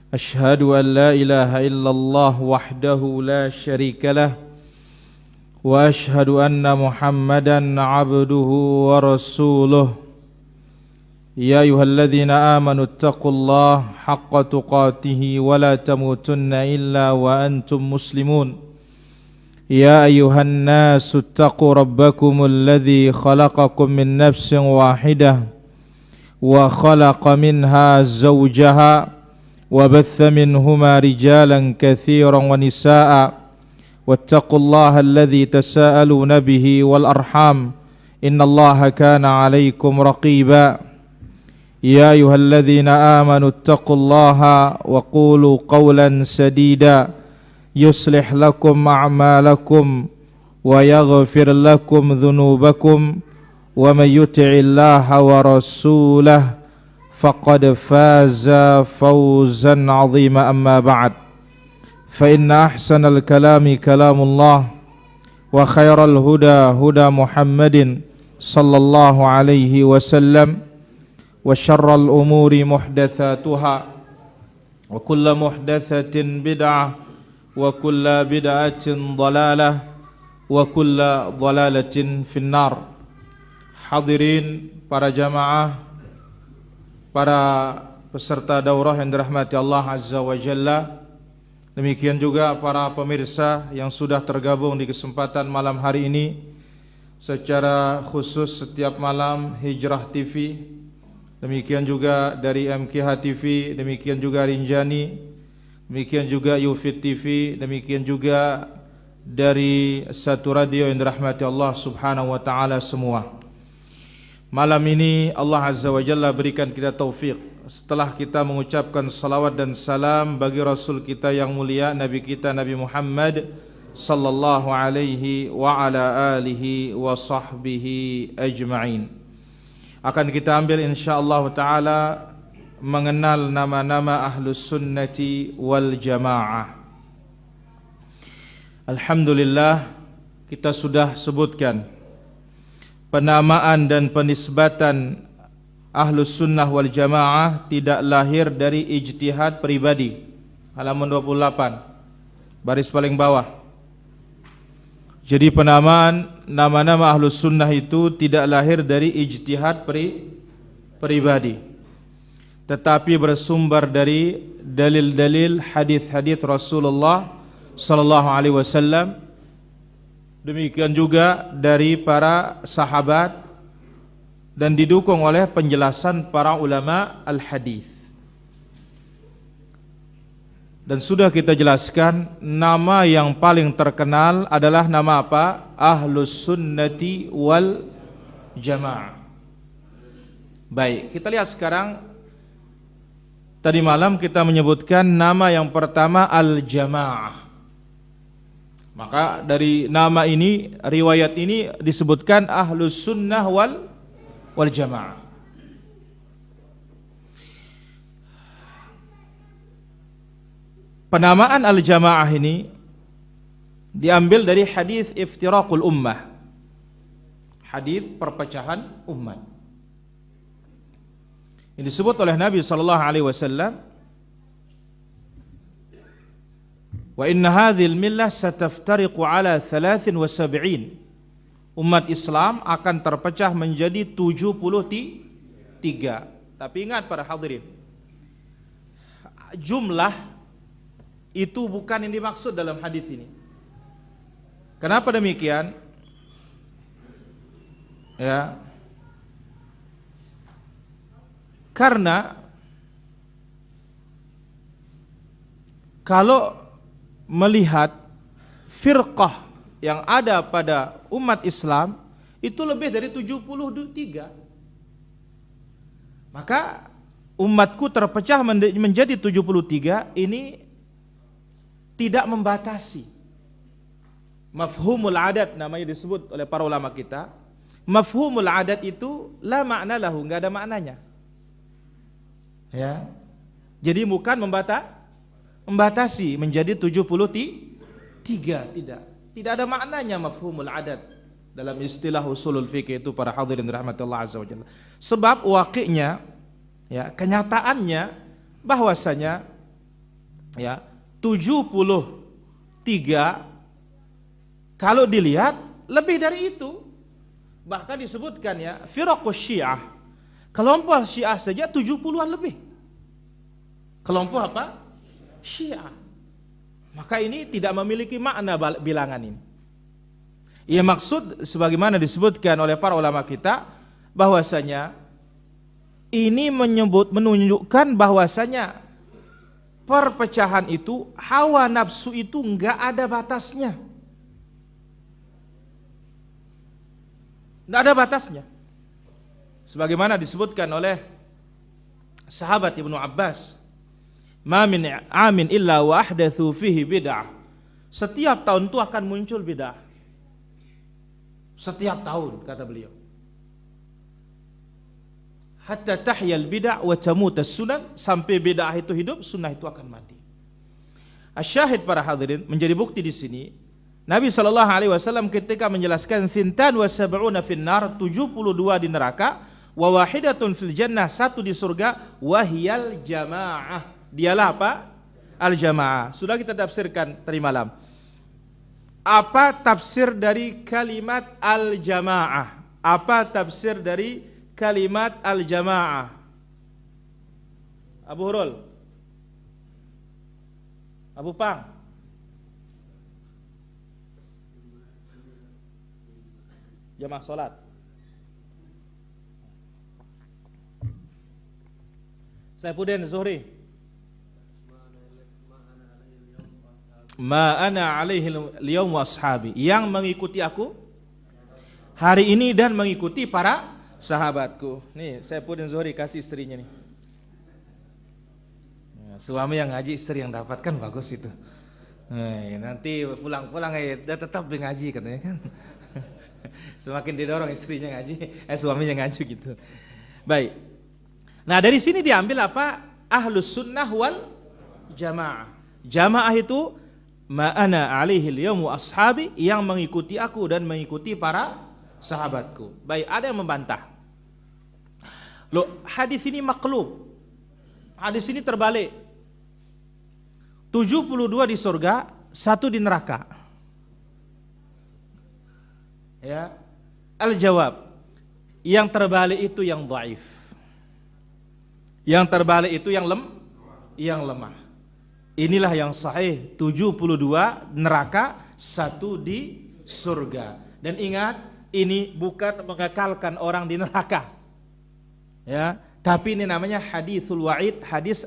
أشهد أن لا إله إلا الله وحده لا شريك له وأشهد أن محمدا عبده ورسوله يا أيها الذين آمنوا اتقوا الله حق تقاته ولا تموتن إلا وأنتم مسلمون يا أيها الناس اتقوا ربكم الذي خلقكم من نفس واحدة وخلق منها زوجها وبث منهما رجالا كثيرا ونساء واتقوا الله الذي تساءلون به والأرحام إن الله كان عليكم رقيبا يا أيها الذين آمنوا اتقوا الله وقولوا قولا سديدا يصلح لكم أعمالكم ويغفر لكم ذنوبكم ومن يطع الله ورسوله فقد فاز فوزا عظيما أما بعد فإن أحسن الكلام كلام الله وخير الهدى هدى محمد صلى الله عليه وسلم وشر الأمور محدثاتها وكل محدثة بدعة وكل بدعة ضلالة وكل ضلالة في النار. Hadirin para jamaah, para peserta daurah yang dirahmati Allah Azza wa Jalla, demikian juga para pemirsa yang sudah tergabung di kesempatan malam hari ini, secara khusus setiap malam Hijrah TV, demikian juga dari MKH TV, demikian juga Rinjani, demikian juga Yufid TV, demikian juga dari satu radio yang dirahmati Allah Subhanahu wa taala semua. Malam ini Allah Azza wa Jalla berikan kita taufik, setelah kita mengucapkan salawat dan salam bagi Rasul kita yang mulia, Nabi kita Nabi Muhammad sallallahu alaihi wa ala alihi wa sahbihi ajma'in, akan kita ambil insyaallah ta'ala mengenal nama-nama Ahlus Sunnati wal Jamaah. Alhamdulillah, kita sudah sebutkan penamaan dan penisbatan Ahlus Sunnah wal Jamaah tidak lahir dari ijtihad pribadi. Halaman 28, baris paling bawah. Jadi penamaan nama-nama Ahlus Sunnah itu tidak lahir dari ijtihad pribadi, tetapi bersumber dari dalil-dalil hadis-hadis Rasulullah sallallahu alaihi wasallam. Demikian juga dari para sahabat dan didukung oleh penjelasan para ulama al-hadis. Dan sudah kita jelaskan, nama yang paling terkenal adalah nama apa? Ahlus Sunnati wal Jamaah. Baik, kita lihat sekarang. Tadi malam kita menyebutkan nama yang pertama Al-Jamaah. Maka dari nama ini, riwayat ini disebutkan Ahlus Sunnah wal Jamaah. Penamaan Al-Jamaah ini diambil dari hadis iftiraqul ummah, hadis perpecahan umat. Ini disebut oleh Nabi sallallahu alaihi wasallam, wa inna hadhil millah sataftariqu ala 73. Umat Islam akan terpecah menjadi 73. Tapi ingat para hadirin, jumlah itu bukan yang dimaksud dalam hadis ini. Kenapa demikian? Ya, karena kalau melihat firqah yang ada pada umat Islam itu lebih dari 73, maka umatku terpecah menjadi 73 ini tidak membatasi. Mafhumul adat namanya disebut oleh para ulama kita. Mafhumul adat itu la makna lahu, enggak ada maknanya. Ya. Jadi bukan membatasi menjadi 73, tidak. Tidak ada maknanya mafhumul adat dalam istilah usulul fikih itu para hadirin rahmatullah azza wajalla. Sebab waqi'nya, ya, kenyataannya bahwasanya ya, 73 kalau dilihat lebih dari itu. Bahkan disebutkan ya, firaqus Syiah, kelompok Syiah saja 70-an lebih. Kelompok apa? Syiah. Maka ini tidak memiliki makna bilangan ini. Ya, maksud sebagaimana disebutkan oleh para ulama kita bahwasanya ini menunjukkan bahwasanya perpecahan itu, hawa nafsu itu enggak ada batasnya. Enggak ada batasnya. Sebagaimana disebutkan oleh sahabat Ibnu Abbas, "Ma min amin illa wa ahdatsu fihi bid'ah." Setiap tahun itu akan muncul bid'ah. Setiap tahun, kata beliau. Hatta tahyal bid'ah wa tamutas sunan, sampai bid'ah itu hidup, sunnah itu akan mati. Asyahid para hadirin, menjadi bukti di sini Nabi SAW ketika menjelaskan thintan wa sab'una finnar, 72 di neraka, wa wahidatun fil jannah, 1 di surga, wahiyal jamaah, dialah apa? Al jamaah. Sudah kita tafsirkan tadi malam. Apa tafsir dari kalimat al jamaah? Apa tafsir dari kalimat al jamaah? Abu Hurul, Abu Pang, jamaah salat. Saifuddin Zuhri, ma ana alaihi al-yawm wa ashabi, yang mengikuti aku hari ini dan mengikuti para sahabatku. Nih, Saifuddin Zuhri kasih istrinya nih. Nah, suami yang ngaji, istri yang dapatkan, bagus itu. Nah, nanti pulang-pulang dia tetap ngaji katanya kan. Semakin didorong istrinya ngaji, suaminya ngaji gitu. Baik. Nah, dari sini diambil apa? Ahlus sunnah wal jamaah. Jamaah itu ma'ana alaihi al-yawm wa ashabi, yang mengikuti aku dan mengikuti para sahabatku. Baik, ada yang membantah. Loh, hadis ini maklub. Hadis ini terbalik. 72 di surga, 1 di neraka. Ya, al-jawab, yang terbalik itu yang dhaif. Yang terbalik itu yang lemah. Inilah yang sahih, 72 neraka, 1 di surga. Dan ingat, ini bukan mengekalkan orang di neraka. Ya, tapi ini namanya haditsul wa'id, hadis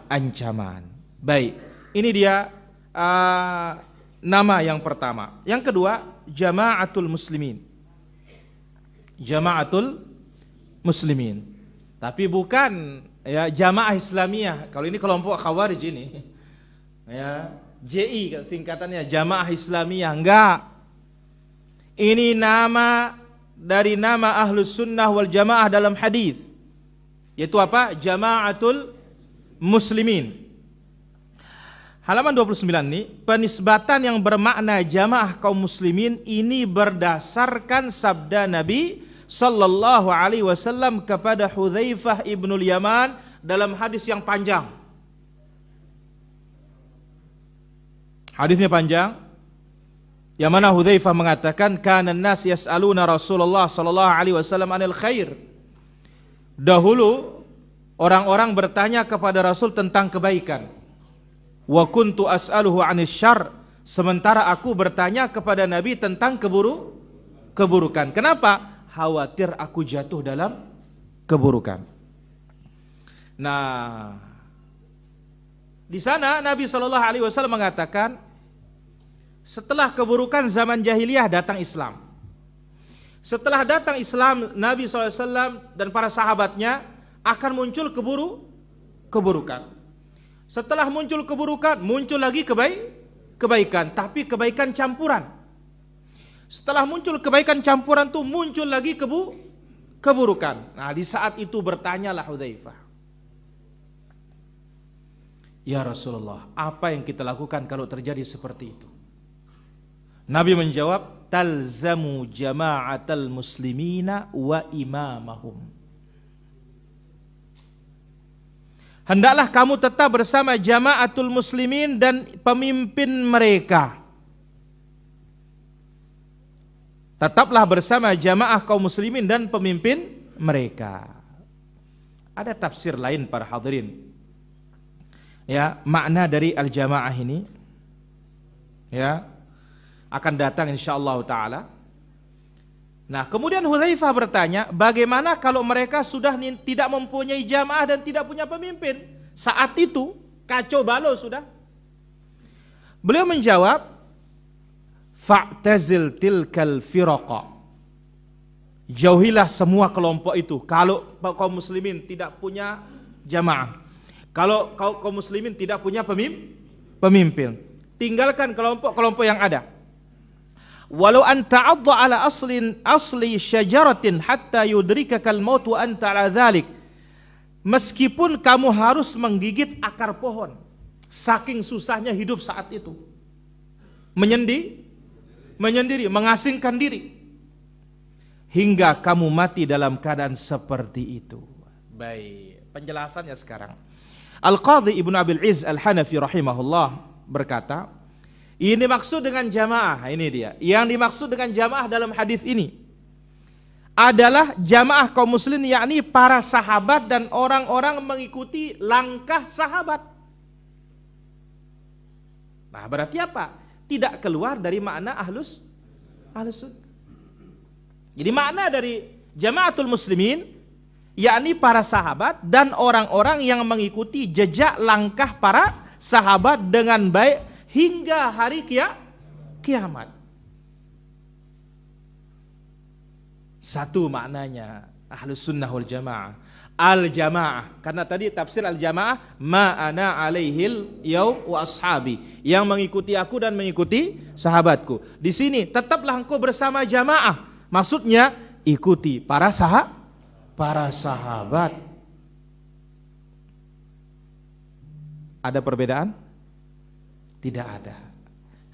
ancaman. Baik, ini dia nama yang pertama. Yang kedua, jama'atul muslimin. Jama'atul muslimin. Tapi bukan ya jamaah Islamiyah. Kalau ini kelompok Khawarij ini. Ya, JI singkatannya, Jamaah Islamiyah. Enggak. Ini nama dari nama Ahlus Sunnah wal Jamaah dalam hadis. Yaitu apa? Jama'atul muslimin. Halaman 29 ini, penisbatan yang bermakna jamaah kaum muslimin ini berdasarkan sabda Nabi sallallahu alaihi wasallam kepada Hudzaifah ibnul Yaman dalam hadis yang panjang. Hadisnya panjang. Yang mana Hudzaifah mengatakan, kana an-nas yas'aluna Rasulullah sallallahu alaihi wasallam anil khair. Dahulu orang-orang bertanya kepada Rasul tentang kebaikan. Wa kuntu as'aluhu 'anis syarr, sementara aku bertanya kepada Nabi tentang keburukan. Kenapa? Khawatir aku jatuh dalam keburukan. Nah, di sana Nabi sallallahu alaihi wasallam mengatakan, setelah keburukan zaman jahiliyah datang Islam. Setelah datang Islam, Nabi SAW dan para sahabatnya akan muncul keburukan. Setelah muncul keburukan, muncul lagi kebaikan, tapi kebaikan campuran. Setelah muncul kebaikan campuran tuh muncul lagi keburukan. Nah, di saat itu bertanyalah Hudzaifah, ya Rasulullah, apa yang kita lakukan kalau terjadi seperti itu? Nabi menjawab, talzamu jama'atal muslimina wa imamahum. hendaklah kamu tetap bersama jamaatul muslimin dan pemimpin mereka. Tetaplah bersama jamaah kaum muslimin dan pemimpin mereka. Ada tafsir lain para hadirin. Ya, makna dari al-jamaah ini ya akan datang insyaallah taala. Nah, kemudian Hudzaifah bertanya, bagaimana kalau mereka sudah tidak mempunyai jamaah dan tidak punya pemimpin? Saat itu kacau balau sudah. Beliau menjawab, fa'tazil tilkal firaqa. Jauhilah semua kelompok itu. Kalau kaum muslimin tidak punya jamaah, kalau kaum muslimin tidak punya pemimpin, tinggalkan kelompok-kelompok yang ada. Walau anta 'adda ala asli syajaratin hatta yudrikakal maut wa anta 'ala dzalik. Meskipun kamu harus menggigit akar pohon, saking susahnya hidup saat itu. Menyendiri, mengasingkan diri, hingga kamu mati dalam keadaan seperti itu. Baik, penjelasannya sekarang. Al-Qadhi Ibnu Abil Izz Al-Hanafi rahimahullah berkata, ini maksud dengan jamaah, ini dia. Yang dimaksud dengan jamaah dalam hadis ini adalah jamaah kaum muslimin, yakni para sahabat dan orang-orang mengikuti langkah sahabat. Nah, berarti apa? Tidak keluar dari makna ahlus sunnah. Jadi makna dari jamaatul muslimin yakni para sahabat dan orang-orang yang mengikuti jejak langkah para sahabat dengan baik hingga hari kiamat. Satu maknanya ahlus sunnah wal jamaah. Al-jamaah, karena tadi tafsir al-jamaah ma ana alaihil yaum wa ashabi, yang mengikuti aku dan mengikuti sahabatku. Di sini tetaplah engkau bersama jamaah, maksudnya ikuti para sahabat. Ada perbedaan? Tidak ada.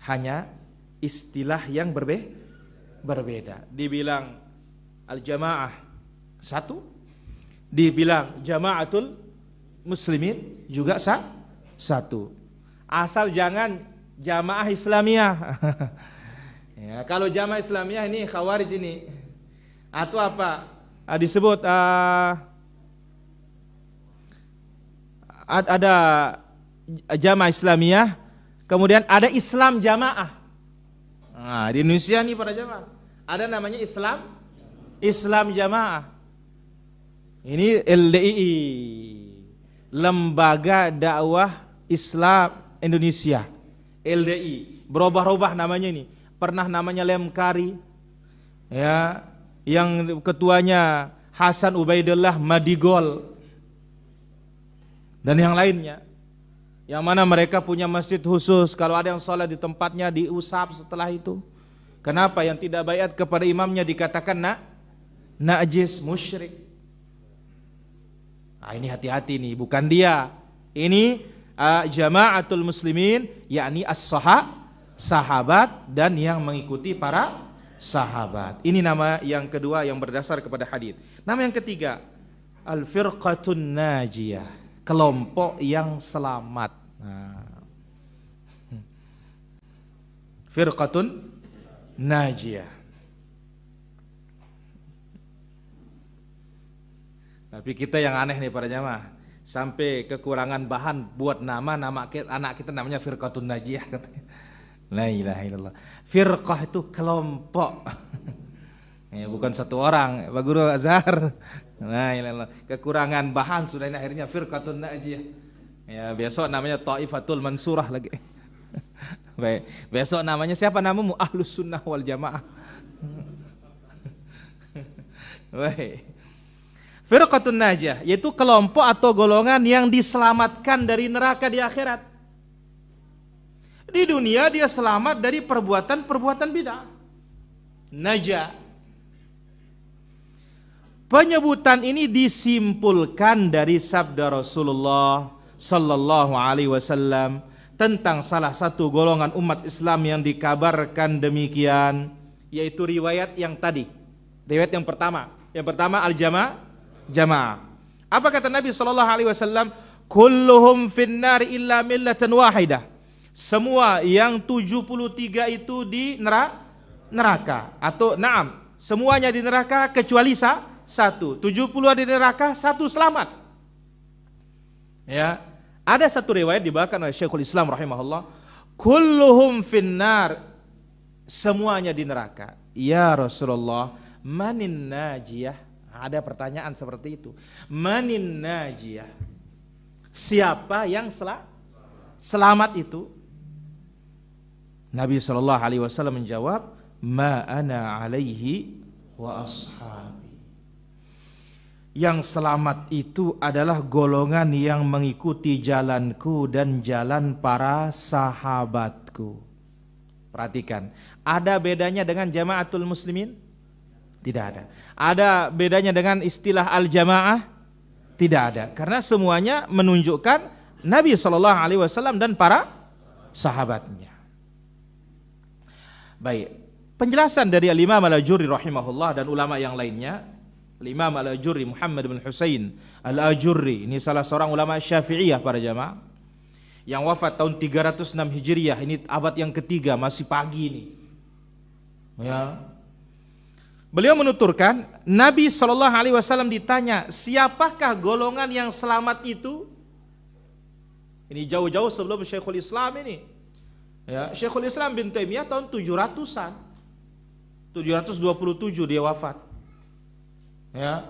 Hanya istilah yang berbeda. Dibilang al-jamaah satu, dibilang jamaatul muslimin juga satu. Asal jangan jamaah Islamiyah. Ya, kalau jamaah Islamiyah ini khawarij ini. Atau apa? Disebut ada jamaah Islamiyah, kemudian ada Islam jamaah. Nah, di Indonesia nih para jamaah ada namanya Islam jamaah. Ini LDII, Lembaga Dakwah Islam Indonesia. LDI, berubah-ubah namanya ini. Pernah namanya Lemkari, ya, yang ketuanya Hasan Ubaidillah Madigol, dan yang lainnya. Yang mana mereka punya masjid khusus, kalau ada yang sholat di tempatnya diusap setelah itu. Kenapa? Yang tidak baiat kepada imamnya dikatakan najis, musyrik. Nah, ini hati-hati nih, bukan dia. Ini jamaatul muslimin, yakni sahabat dan yang mengikuti para sahabat. Ini nama yang kedua yang berdasar kepada hadis. Nama yang ketiga, al-firqatun najiyah, kelompok yang selamat. Nah, firqatun najiyah. Tapi kita yang aneh nih para jamaah, sampai kekurangan bahan buat nama anak kita namanya firqatun najiyah katanya. La ilaha illallah. Firqah itu kelompok. Ya, bukan satu orang, Pak Guru Azhar. La ilaha illallah. Kekurangan bahan sudah ini akhirnya firqatun najiyah. Ya, besok namanya Thaifatul Mansurah lagi. Baik, besok namanya siapa namamu? Ahlus Sunnah wal Jamaah. Baik. Firqatun najiyah yaitu kelompok atau golongan yang diselamatkan dari neraka di akhirat. Di dunia dia selamat dari perbuatan bid'ah. Najah. Penyebutan ini disimpulkan dari sabda Rasulullah sallallahu alaihi wasallam tentang salah satu golongan umat Islam yang dikabarkan demikian, yaitu riwayat yang tadi. Riwayat yang pertama. Yang pertama al-jamaah. Apa kata Nabi sallallahu alaihi wasallam? kulluhum finnar illa millatan wahidah. Semua yang 73 itu di neraka. Atau na'am, semuanya di neraka kecuali satu. 70 di neraka, satu selamat. Ya, ada satu riwayat dibawakan oleh Syekhul Islam rahimahullah, kulluhum finnar, semuanya di neraka. Ya Rasulullah, manin najiyah? Ada pertanyaan seperti itu. Manin najiyah? Siapa yang selamat itu? Nabi SAW menjawab, ma ana alaihi wa ashabi. Yang selamat itu adalah golongan yang mengikuti jalanku dan jalan para sahabatku. Perhatikan, ada bedanya dengan jamaatul muslimin? Tidak ada. Ada bedanya dengan istilah al-jamaah? Tidak ada. Karena semuanya menunjukkan Nabi SAW dan para sahabatnya. Baik, penjelasan dari Al-Imam Al-Ajurri rahimahullah dan ulama yang lainnya. Al-Imam Al-Ajurri Muhammad bin Husain Al-Ajurri, ini salah seorang ulama Syafi'iyah para jamaah, yang wafat tahun 306 Hijriah. Ini abad yang ketiga, masih pagi ini. Ya. Beliau menuturkan, Nabi SAW ditanya, siapakah golongan yang selamat itu? Ini jauh-jauh sebelum Syekhul Islam ini. Ya, Syekhul Islam bin Taimiyah tahun 700-an. 727 dia wafat. Ya.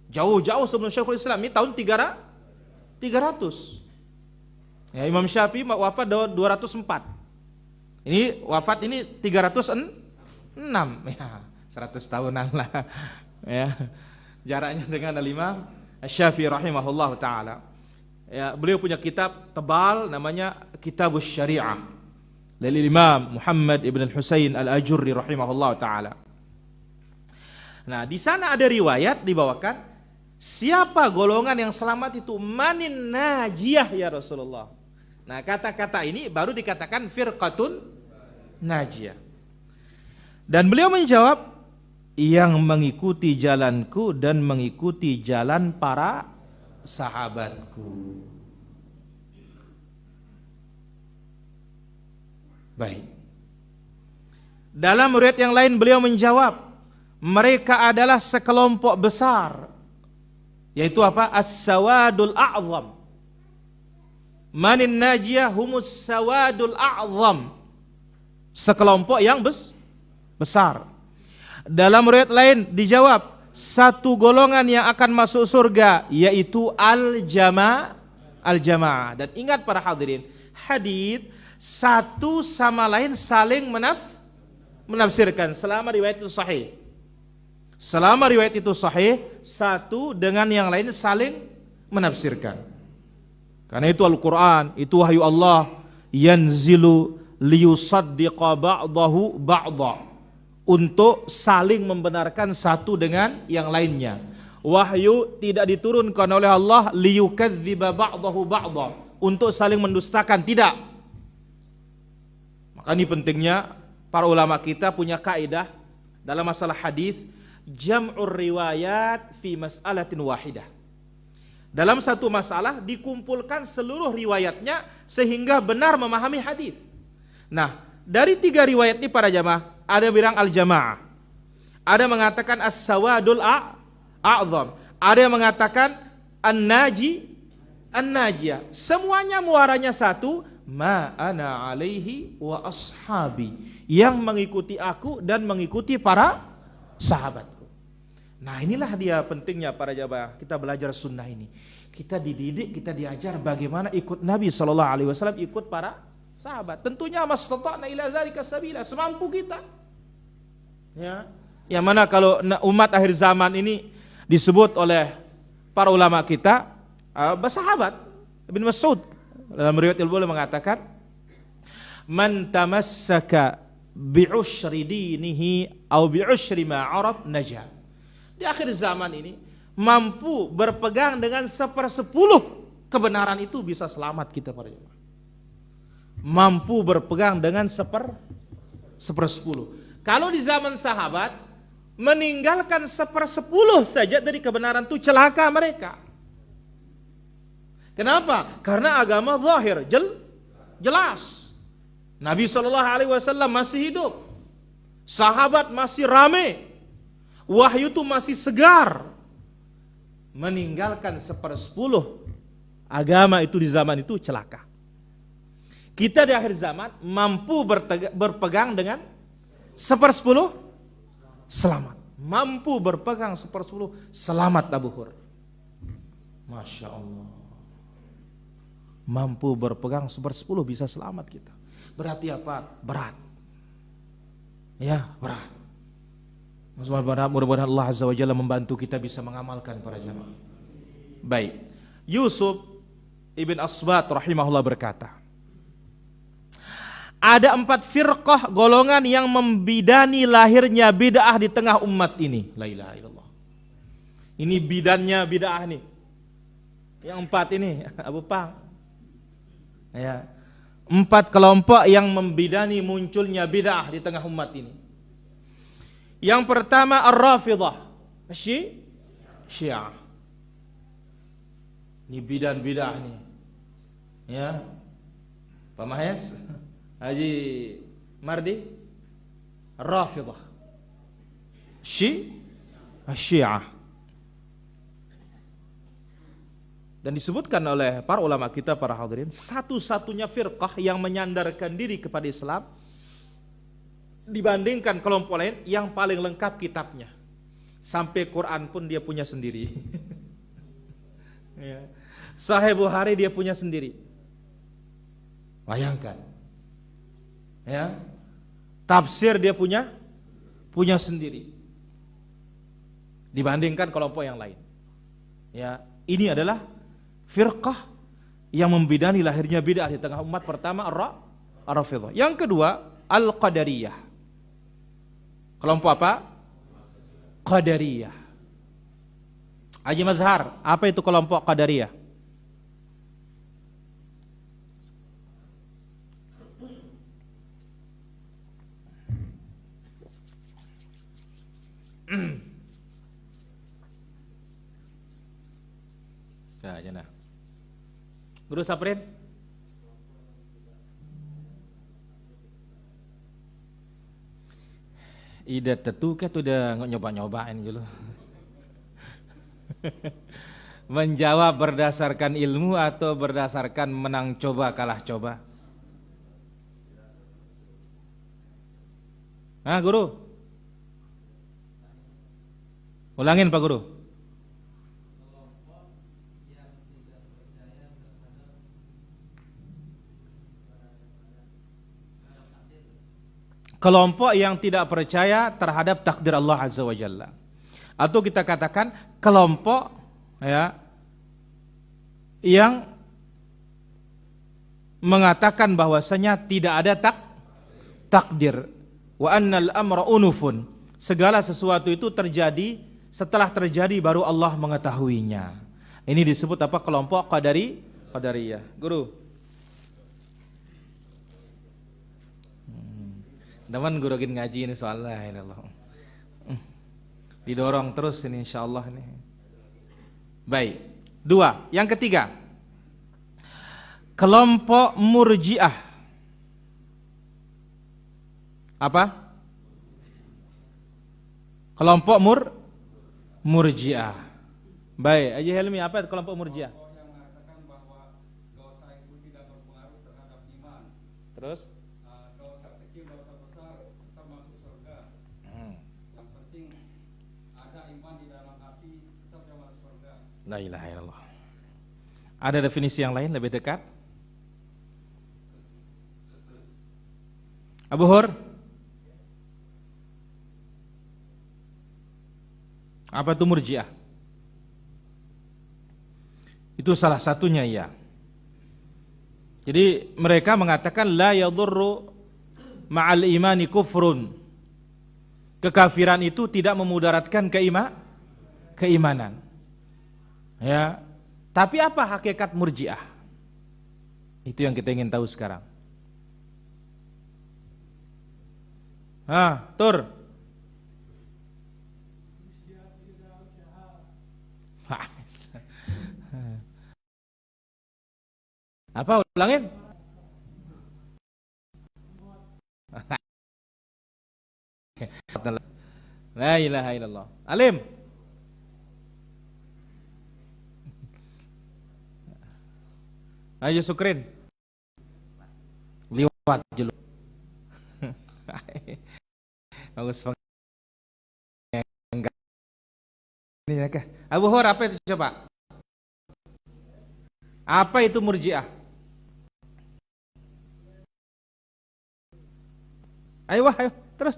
Jauh-jauh sebelum Syekhul Islam, ini tahun 300. Ya, Imam Syafi'i wafat 204. Ini wafat ini 306. Ya, 100 tahunan lah. Ya. Jaraknya dengan Al-Imam Syafi'i rahimahullah taala. Ya, beliau punya kitab tebal namanya Kitabus Syariah dari Imam Muhammad ibn Husain Al-Ajurri rahimahullah taala. Nah, di sana ada riwayat dibawakan, siapa golongan yang selamat itu? Manin najiyah ya Rasulullah. Nah, kata-kata ini baru dikatakan firqatun najiyah. Dan beliau menjawab, yang mengikuti jalanku dan mengikuti jalan para sahabatku. Baik. Dalam riwayat yang lain beliau menjawab, mereka adalah sekelompok besar, yaitu apa? As-sawadul a'zam. Manin najiyah humus sawadul a'zam. Sekelompok yang besar. Dalam riwayat lain dijawab, satu golongan yang akan masuk surga, yaitu al-jamaah. Dan ingat para hadirin, hadis satu sama lain saling menafsirkan selama riwayat itu sahih. Selama riwayat itu sahih, satu dengan yang lain saling menafsirkan. Karena itu Al-Quran, itu wahyu Allah, yanzilu liyusaddiqa ba'dahu ba'da, untuk saling membenarkan satu dengan yang lainnya. Wahyu tidak diturunkan oleh Allah liyukadziba ba'dahu ba'da, untuk saling mendustakan, tidak. Maka ini pentingnya para ulama kita punya kaidah dalam masalah hadis, jam'ur riwayat fi mas'alatin wahidah. Dalam satu masalah dikumpulkan seluruh riwayatnya sehingga benar memahami hadis. Nah, dari 3 riwayat ini para jamaah, ada yang bilang al-jamaah, ada yang mengatakan as-sawadul a'zam, ada yang mengatakan an-najiyah. Semuanya muaranya satu, ma ana alaihi wa ashabi, yang mengikuti aku dan mengikuti para sahabatku. Nah, inilah dia pentingnya para jamaah kita belajar sunnah ini. Kita dididik, kita diajar bagaimana ikut Nabi SAW, ikut para sahabat. Tentunya mastata'na ila dzalika sabila, semampu kita. Ya. Yang mana kalau umat akhir zaman ini disebut oleh para ulama kita bersahabat. Ibn Mas'ud dalam riwayat Al-Bukhari mengatakan, man tamassaka bi'ushri dinihi au bi'ushri ma 'araf najah. Di akhir zaman ini mampu berpegang dengan 1/10 kebenaran itu bisa selamat kita para jemaah. Mampu berpegang dengan 1/10. Kalau di zaman sahabat meninggalkan 1/10 saja dari kebenaran itu celaka mereka. Kenapa? Karena agama zahir, jelas. Nabi SAW masih hidup, sahabat masih rame, wahyu itu masih segar. Meninggalkan 1/10 agama itu di zaman itu celaka. Kita di akhir zaman mampu berpegang dengan 1/10 selamat. Mampu berpegang 1/10 selamat Abu Hur. Masya Allah. Mampu berpegang 1/10 bisa selamat kita. Berarti apa? Berat. Ya, berat. Mudah-mudahan Allah Azza wa Jalla membantu kita bisa mengamalkan para jamaah. Baik. Yusuf ibn Asbat rahimahullah berkata, ada 4 firqah golongan yang membidani lahirnya bid'ah di tengah umat ini. La ilaha illallah. Ini bidannya bid'ah nih. Yang 4 ini Abu Pang. Ya. 4 kelompok yang membidani munculnya bid'ah di tengah umat ini. Yang pertama Ar-Rafidah, Syiah. Ini bidan bid'ah nih. Ya. Pak Mahes, Haji Mardi, Ar-Rafidah, Syiah. Dan disebutkan oleh para ulama kita, para hadirin, satu-satunya firqah yang menyandarkan diri kepada Islam dibandingkan kelompok lain yang paling lengkap kitabnya. Sampai Quran pun dia punya sendiri. Ya. Sahih Bukhari dia punya sendiri. Bayangkan. Ya. Tafsir dia punya sendiri. Dibandingkan kelompok yang lain. Ya, ini adalah firqah yang membidani lahirnya bid'ah di tengah umat. Pertama Ar-Rafidah. Yang kedua Al-Qadariyah. Kelompok apa? Qadariyah. Haji Mazhar, apa itu kelompok Qadariyah? Ya, jana. Guru Saprin? Ida tentu kan udah nyoba-nyobain gitu. Menjawab berdasarkan ilmu atau berdasarkan menang coba kalah coba? Hah, Guru? Ulangin Pak Guru. Kelompok yang tidak percaya terhadap takdir Allah Azza wa Jalla. Atau kita katakan kelompok ya yang mengatakan bahwasanya tidak ada takdir. Wa annal amra unufun. Segala sesuatu itu terjadi, setelah terjadi baru Allah mengetahuinya. Ini disebut apa? Kelompok Qadariyah. Guru. Teman guru ngaji ini soalnya didorong terus ini insyaallah ini. Baik. 2, yang ketiga. Kelompok Murji'ah. Apa? Kelompok Murji'ah. Baik, Haji Helmi, apa kelompok Murji'ah? Yang mengatakan bahwa dosa itu tidak berpengaruh terhadap iman. Terus? Dosa kecil, dosa besar tetap masuk surga. Yang penting ada iman di dalam hati, tetap yang masuk surga. La ilaha illallah. Ada definisi yang lain lebih dekat? Abu Hur? Apa itu Murji'ah? Itu salah satunya ya. Jadi mereka mengatakan la yadurru ma'al imani kufrun. Kekafiran itu tidak memudaratkan keimanan. Ya. Tapi apa hakikat Murji'ah? Itu yang kita ingin tahu sekarang. Tur. Apa ulangin? La ilaha illallah. Alim. Ayo Sukrin. Liwat dulu. Bagus banget. Ini ya kah? Abu Hur, apa itu coba? Apa itu Murji'ah? Ayo wah, ayo. Terus.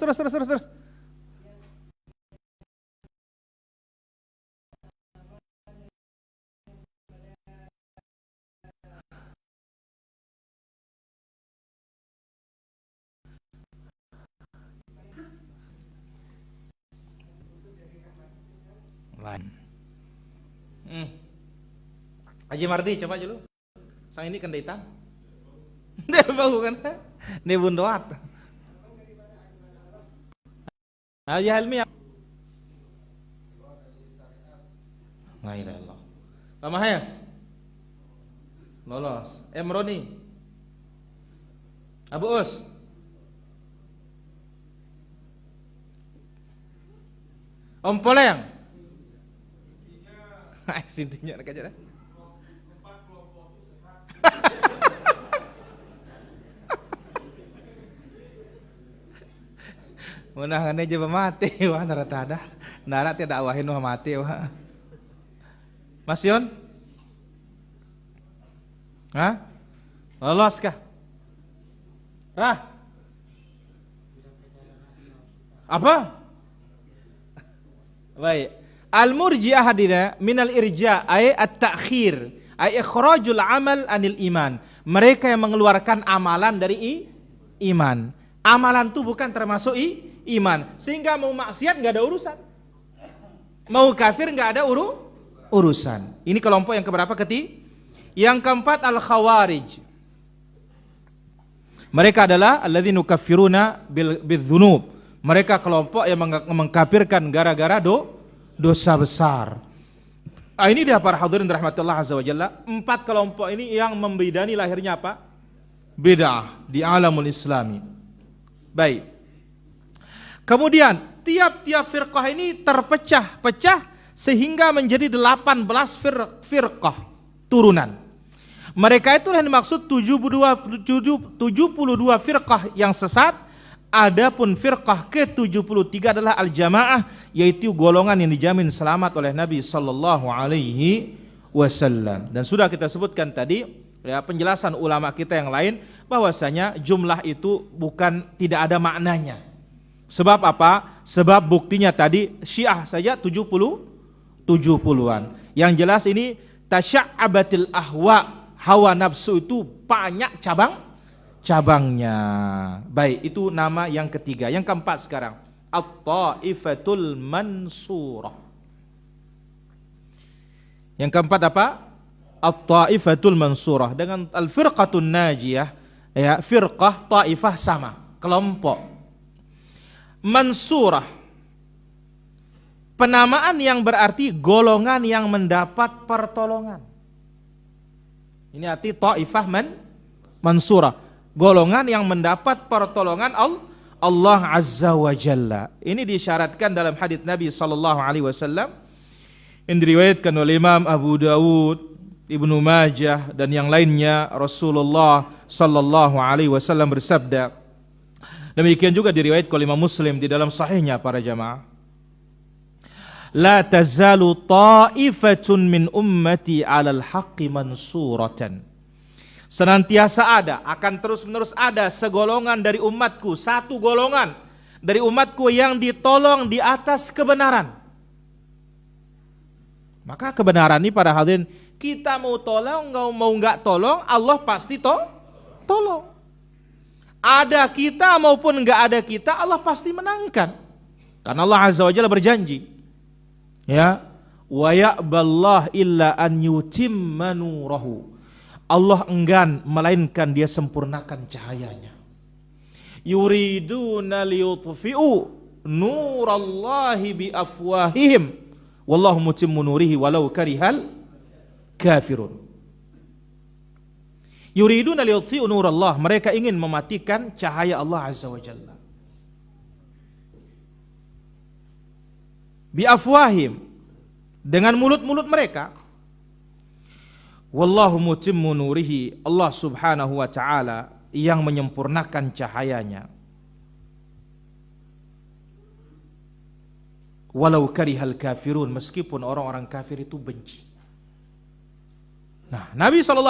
Lain. Haji Mardi coba dulu. Sang ini kan daitan. Dia bau kan? Dia bundoat. Haji Helmi. La ilaha illallah. Pak Mahayas. Lolos. Emroni. Abu Us. Om Poleng. Sintinya nak aja dah. Munahane je mati wah narata ada. Nara tidak dakwahin wah mati wah. Mas Yon? Hah? Lolos kah? Apa? Baik. Al-murji'ah hadina minal irja' ay at-ta'khir ay ikhrajul amal anil iman. Mereka yang mengeluarkan amalan dari iman. Amalan itu bukan termasuk iman. Sehingga mau maksiat enggak ada urusan. Mau kafir enggak ada urusan. Ini kelompok yang keberapa Yang keempat al-khawarij. Mereka adalah alladzina yukaffiruna bidzunub. Mereka kelompok yang mengkafirkan gara-gara dosa besar. Ini dia para hadirin rahmatullah azza wa jalla. 4 kelompok ini yang membidani lahirnya apa? Bid'ah di alamul islami. Baik. Kemudian tiap-tiap firqah ini terpecah-pecah sehingga menjadi 18 firqah turunan. Mereka itulah yang dimaksud 72 firqah yang sesat. Adapun firqah ke-73 adalah al-jamaah, yaitu golongan yang dijamin selamat oleh Nabi sallallahu alaihi wasallam. Dan sudah kita sebutkan tadi ya, penjelasan ulama kita yang lain bahwasanya jumlah itu bukan tidak ada maknanya. Sebab apa? Sebab buktinya tadi Syiah saja 70-an. Yang jelas ini tasya'abatil ahwa, hawa nafsu itu banyak cabangnya. Baik, itu nama yang ketiga. Yang keempat sekarang, at-ta'ifatul mansurah. Yang keempat apa? At-ta'ifatul mansurah. Dengan al-firqatun najiyah, ya, firqah, ta'ifah sama, kelompok. Mansurah, penamaan yang berarti golongan yang mendapat pertolongan. Ini arti ta'ifah mansurah, golongan yang mendapat pertolongan Allah Azza wa Jalla. Ini disyaratkan dalam hadits Nabi sallallahu alaihi wasallam yang diriwayatkan oleh Imam Abu Dawud, Ibnu Majah dan yang lainnya. Rasulullah sallallahu alaihi wasallam bersabda, demikian juga diriwayatkan oleh Imam Muslim di dalam sahihnya para jamaah, la tazalu ta'ifatun min ummati 'alal haqqi mansuratan. Senantiasa ada, akan terus-menerus ada segolongan dari umatku, satu golongan dari umatku yang ditolong di atas kebenaran. Maka kebenaran ini para hadirin, kita mau tolong, mau enggak tolong, Allah pasti tolong. Ada kita maupun enggak ada kita, Allah pasti menangkan. Karena Allah Azza wa Jalla berjanji, ya, wa ya'ballah illa an yutimma nurahu. Allah enggan melainkan dia sempurnakan cahayanya. Yuriduna liyutfi'u nurallahi bi afwahihim wallahu mutimmu nurihi walau karihal kafirun. Yuriduna liyutfi'u nurallah, mereka ingin mematikan cahaya Allah Azza wa Jalla. Bi afwahim, dengan mulut-mulut mereka. Wallahu mutimmu nurihi, Allah Subhanahu wa taala yang menyempurnakan cahayanya. Walau karihal kafirun, meskipun orang-orang kafir itu benci. Nah, Nabi SAW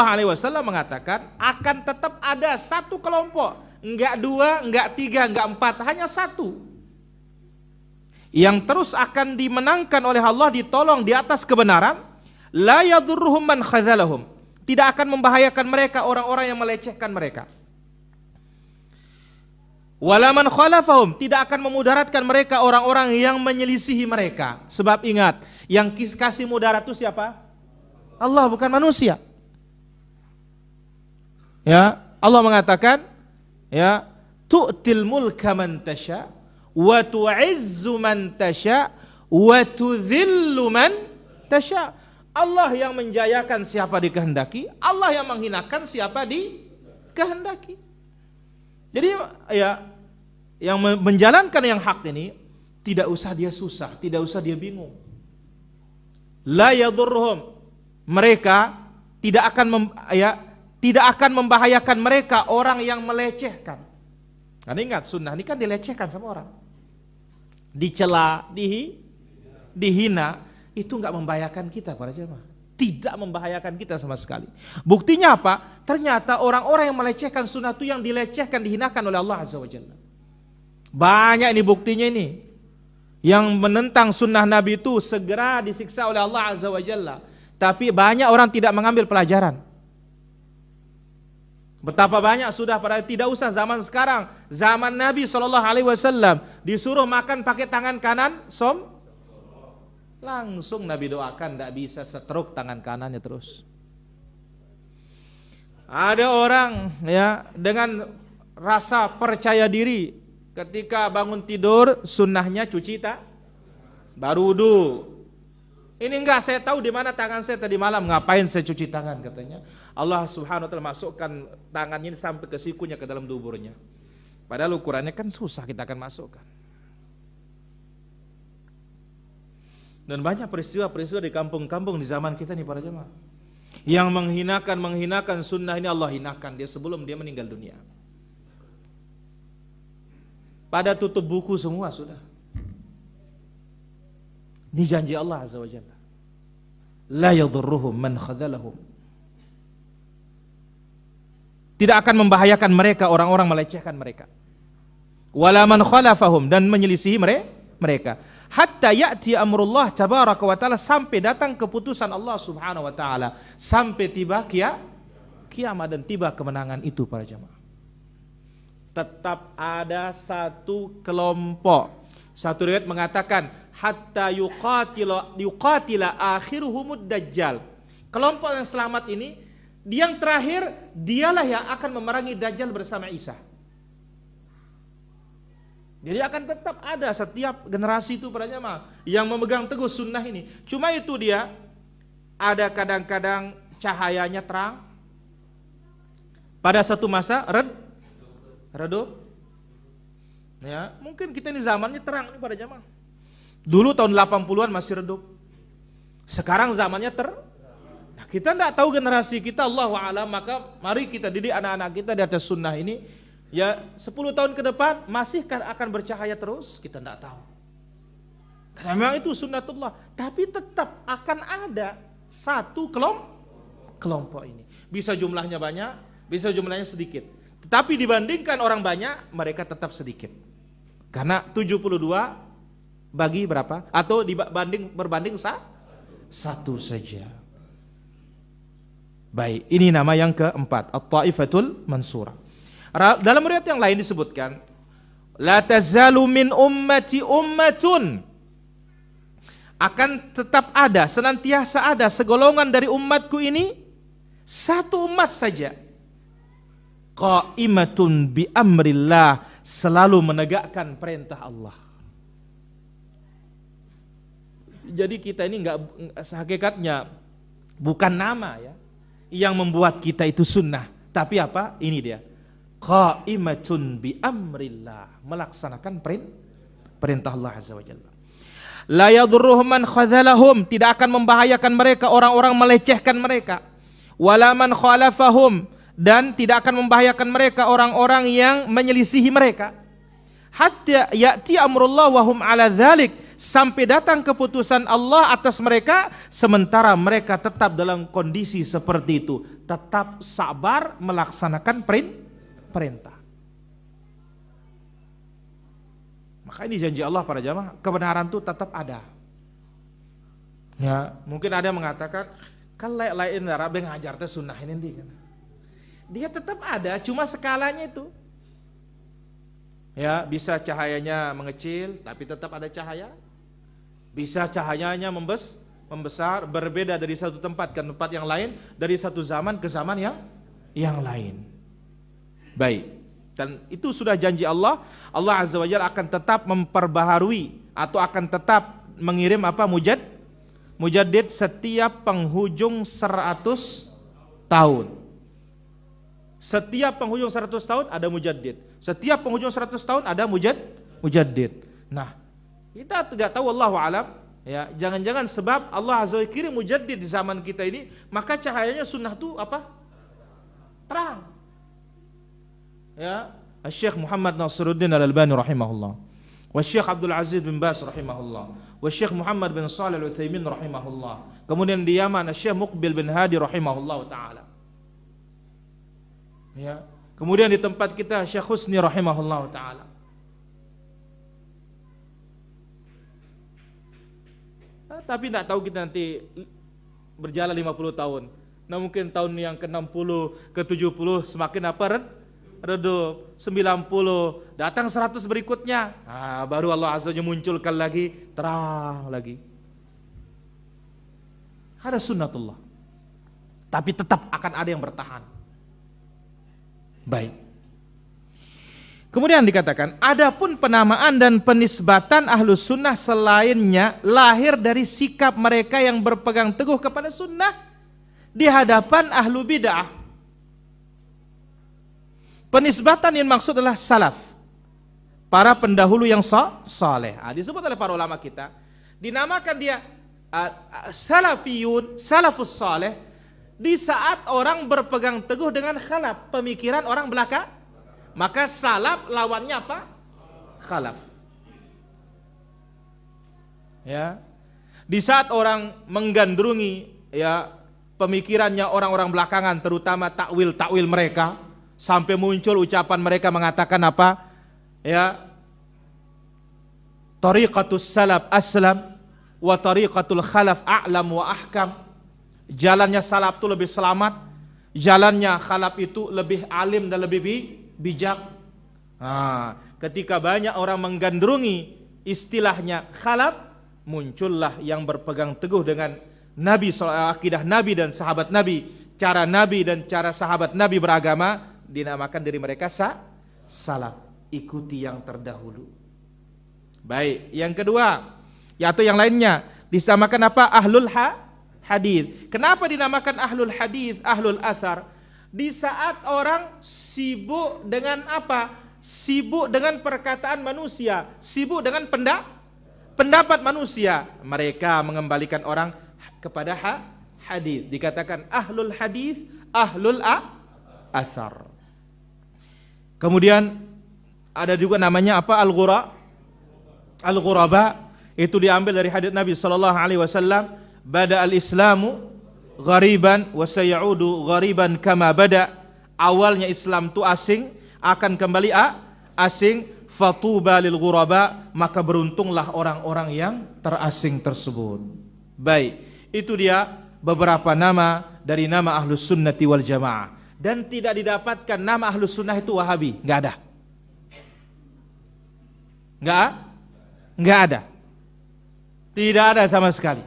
mengatakan akan tetap ada satu kelompok, enggak dua, enggak tiga, enggak empat, hanya satu, yang terus akan dimenangkan oleh Allah, ditolong di atas kebenaran. La yadurruhum man khadzalahum, tidak akan membahayakan mereka orang-orang yang melecehkan mereka. Wala man khalafahum, tidak akan memudaratkan mereka orang-orang yang menyelisihi mereka. Sebab ingat, yang kasih mudarat itu siapa? Allah, bukan manusia. Ya, Allah mengatakan, ya, tu'til mulka man tasya wa tu'izzu man tasya wa tudhillu man tasya. Allah yang menjayakan siapa dikehendaki, Allah yang menghinakan siapa dikehendaki. Jadi ya, yang menjalankan yang hak ini tidak usah dia susah, tidak usah dia bingung. La yadurruhum, mereka tidak akan membahayakan mereka orang yang melecehkan. Karena ingat, sunnah ini kan dilecehkan sama orang, dicela, dihina, itu enggak membahayakan kita para jemaah. Tidak membahayakan kita sama sekali. Buktinya apa? Ternyata orang-orang yang melecehkan sunnah itu yang dilecehkan, dihinakan oleh Allah Azza wa Jalla. Banyak ini buktinya ini. Yang menentang sunnah Nabi itu segera disiksa oleh Allah Azza wa Jalla. Tapi banyak orang tidak mengambil pelajaran. Betapa banyak sudah, pada tidak usah zaman sekarang, zaman Nabi SAW disuruh makan pakai tangan kanan, langsung Nabi doakan, tidak bisa setruk tangan kanannya terus. Ada orang ya dengan rasa percaya diri, ketika bangun tidur sunnahnya cuci baru wudu. Ini enggak, saya tahu di mana tangan saya tadi malam, ngapain saya cuci tangan katanya. Allah Subhanahu wa taala masukkan tangannya ini sampai ke sikunya, ke dalam duburnya. Padahal ukurannya kan susah kita akan masukkan. Dan banyak peristiwa-peristiwa di kampung-kampung di zaman kita nih para jemaah, yang menghinakan sunnah ini, Allah hinakan dia sebelum dia meninggal dunia. Pada tutup buku semua sudah. Ini janji Allah Azza wa Jalla. La yadurruhum man khadzalahum. Tidak akan membahayakan mereka orang-orang melecehkan mereka. Wala man khalafahum, dan menyelisihi mereka. Hatta ya'ti amrullah tabaraka wa ta'ala, sampai datang keputusan Allah Subhanahu wa ta'ala, sampai tiba kiamat dan tiba kemenangan itu para jamaah. Tetap ada satu kelompok. Satu riwayat mengatakan hatta yuqatila akhiruhumud dajjal. Kelompok yang selamat ini, yang terakhir dialah yang akan memerangi Dajjal bersama Isa. Jadi akan tetap ada setiap generasi itu para jamaah yang memegang teguh sunnah ini. Cuma itu dia, ada kadang-kadang cahayanya terang, pada satu masa redup. Ya, mungkin kita ini zamannya terang ini para jamaah. Dulu tahun 80-an masih redup. Sekarang zamannya Nah, kita tidak tahu generasi kita, Allahu a'lam, maka mari kita didik anak-anak kita di atas sunnah ini. Ya, 10 tahun ke depan masih akan bercahaya terus, kita tidak tahu. Karena memang itu sunnatullah. Tapi tetap akan ada satu kelompok ini. Bisa jumlahnya banyak, bisa jumlahnya sedikit. Tetapi dibandingkan orang banyak, mereka tetap sedikit. Karena 72 bagi berapa? Atau berbanding satu saja. Baik, ini nama yang keempat, At-Taifatul Mansurah. Dalam riwayat yang lain disebutkan, la tazalu min ummati ummatun, akan tetap ada, senantiasa ada segolongan dari umatku ini, satu umat saja, qaimatun bi amrillah, selalu menegakkan perintah Allah. Jadi kita ini enggak, hakikatnya bukan nama ya yang membuat kita itu sunnah, Tapi apa? Ini dia. Qa'imatun bi amrillah, melaksanakan perintah Allah Azza wa Jalla. La yadurruhum man khadzalahum, tidak akan membahayakan mereka orang-orang melecehkan mereka. Wala man khalafahum, dan tidak akan membahayakan mereka orang-orang yang menyelisihi mereka. Hatta ya'ti amrullah wa hum ala dzalik, sampai datang keputusan Allah atas mereka sementara mereka tetap dalam kondisi seperti itu, tetap sabar melaksanakan perintah. Maka ini janji Allah para jamaah, kebenaran itu tetap ada. Ya, mungkin ada yang mengatakan, kan lain Arabe ngajar teh sunnah ini kan. Dia tetap ada, cuma skalanya itu. Ya, bisa cahayanya mengecil tapi tetap ada cahaya. Bisa cahayanya membesar, berbeda dari satu tempat ke tempat yang lain, dari satu zaman ke zaman yang lain. Baik. Dan itu sudah janji Allah. Allah Azza wa Jalla akan tetap memperbaharui atau akan tetap mengirim apa? Mujaddid setiap penghujung 100 tahun. Setiap penghujung 100 tahun ada mujaddid. Setiap penghujung 100 tahun ada mujaddid. Nah, kita tidak tahu, wallahu alam, ya, jangan-jangan sebab Allah Azza wa Jalla kirim mujaddid di zaman kita ini, maka cahayanya sunnah itu apa? Terang. Ya, Syekh Muhammad Nasiruddin Al-Albani rahimahullah, wa Syekh Abdul Aziz bin Bas rahimahullah, wa Syekh Muhammad bin Shalih Al-Utsaimin rahimahullah. Kemudian di Yaman Syekh Muqbil bin Hadi rahimahullah taala. Ya. Kemudian di tempat kita Syekh Husni rahimahullah taala. Tapi tidak tahu kita nanti berjalan 50 tahun. Nah, mungkin tahun yang ke-60, ke-70 semakin apa? Redup, 90, datang 100 berikutnya. Baru Allah Azza wa Jalla munculkan lagi, terang lagi. Ada sunnatullah. Tapi tetap akan ada yang bertahan. Baik. Kemudian dikatakan, adapun penamaan dan penisbatan ahlus sunnah selainnya lahir dari sikap mereka yang berpegang teguh kepada sunnah di hadapan ahlu bid'ah. Penisbatan yang maksud adalah salaf, para pendahulu yang saleh. Disebut oleh para ulama kita, dinamakan dia salafiyun, salafus saleh, di saat orang berpegang teguh dengan khalaf, pemikiran orang belaka. Maka salaf lawannya apa? Khalaf. Ya. Di saat orang menggandrungi ya pemikirannya orang-orang belakangan, terutama takwil mereka, sampai muncul ucapan mereka mengatakan apa? Ya. Tariqatus salaf aslam wa tariqatul khalaf a'lam wa ahkam. Jalannya salaf itu lebih selamat, jalannya khalaf itu lebih alim dan lebih bijak. Ketika banyak orang menggandrungi istilahnya khalaf, muncullah yang berpegang teguh dengan Nabi, akidah Nabi dan sahabat Nabi, cara Nabi dan cara sahabat Nabi beragama, dinamakan diri mereka salaf, ikuti yang terdahulu. Baik, yang kedua, yaitu yang lainnya disamakan apa? Ahlul hadis. Kenapa dinamakan ahlul hadis, ahlul athar? Di saat orang sibuk dengan apa? Sibuk dengan perkataan manusia, sibuk dengan pendapat manusia, mereka mengembalikan orang kepada hadis. Dikatakan ahlul hadis, ahlul athar. Kemudian ada juga namanya apa? Al-ghuraba. Itu diambil dari hadis Nabi sallallahu alaihi wasallam, bada al-islamu ghariban wa sayaudu ghariban kama bada. Awalnya Islam itu asing, akan kembali asing. Fatuba lil ghuraba, maka beruntunglah orang-orang yang terasing tersebut. Baik, itu dia beberapa nama dari nama Ahlus Sunnati wal Jamaah. Dan tidak didapatkan nama Ahlus Sunnah itu Wahabi, enggak ada. Enggak ada. Tidak ada sama sekali.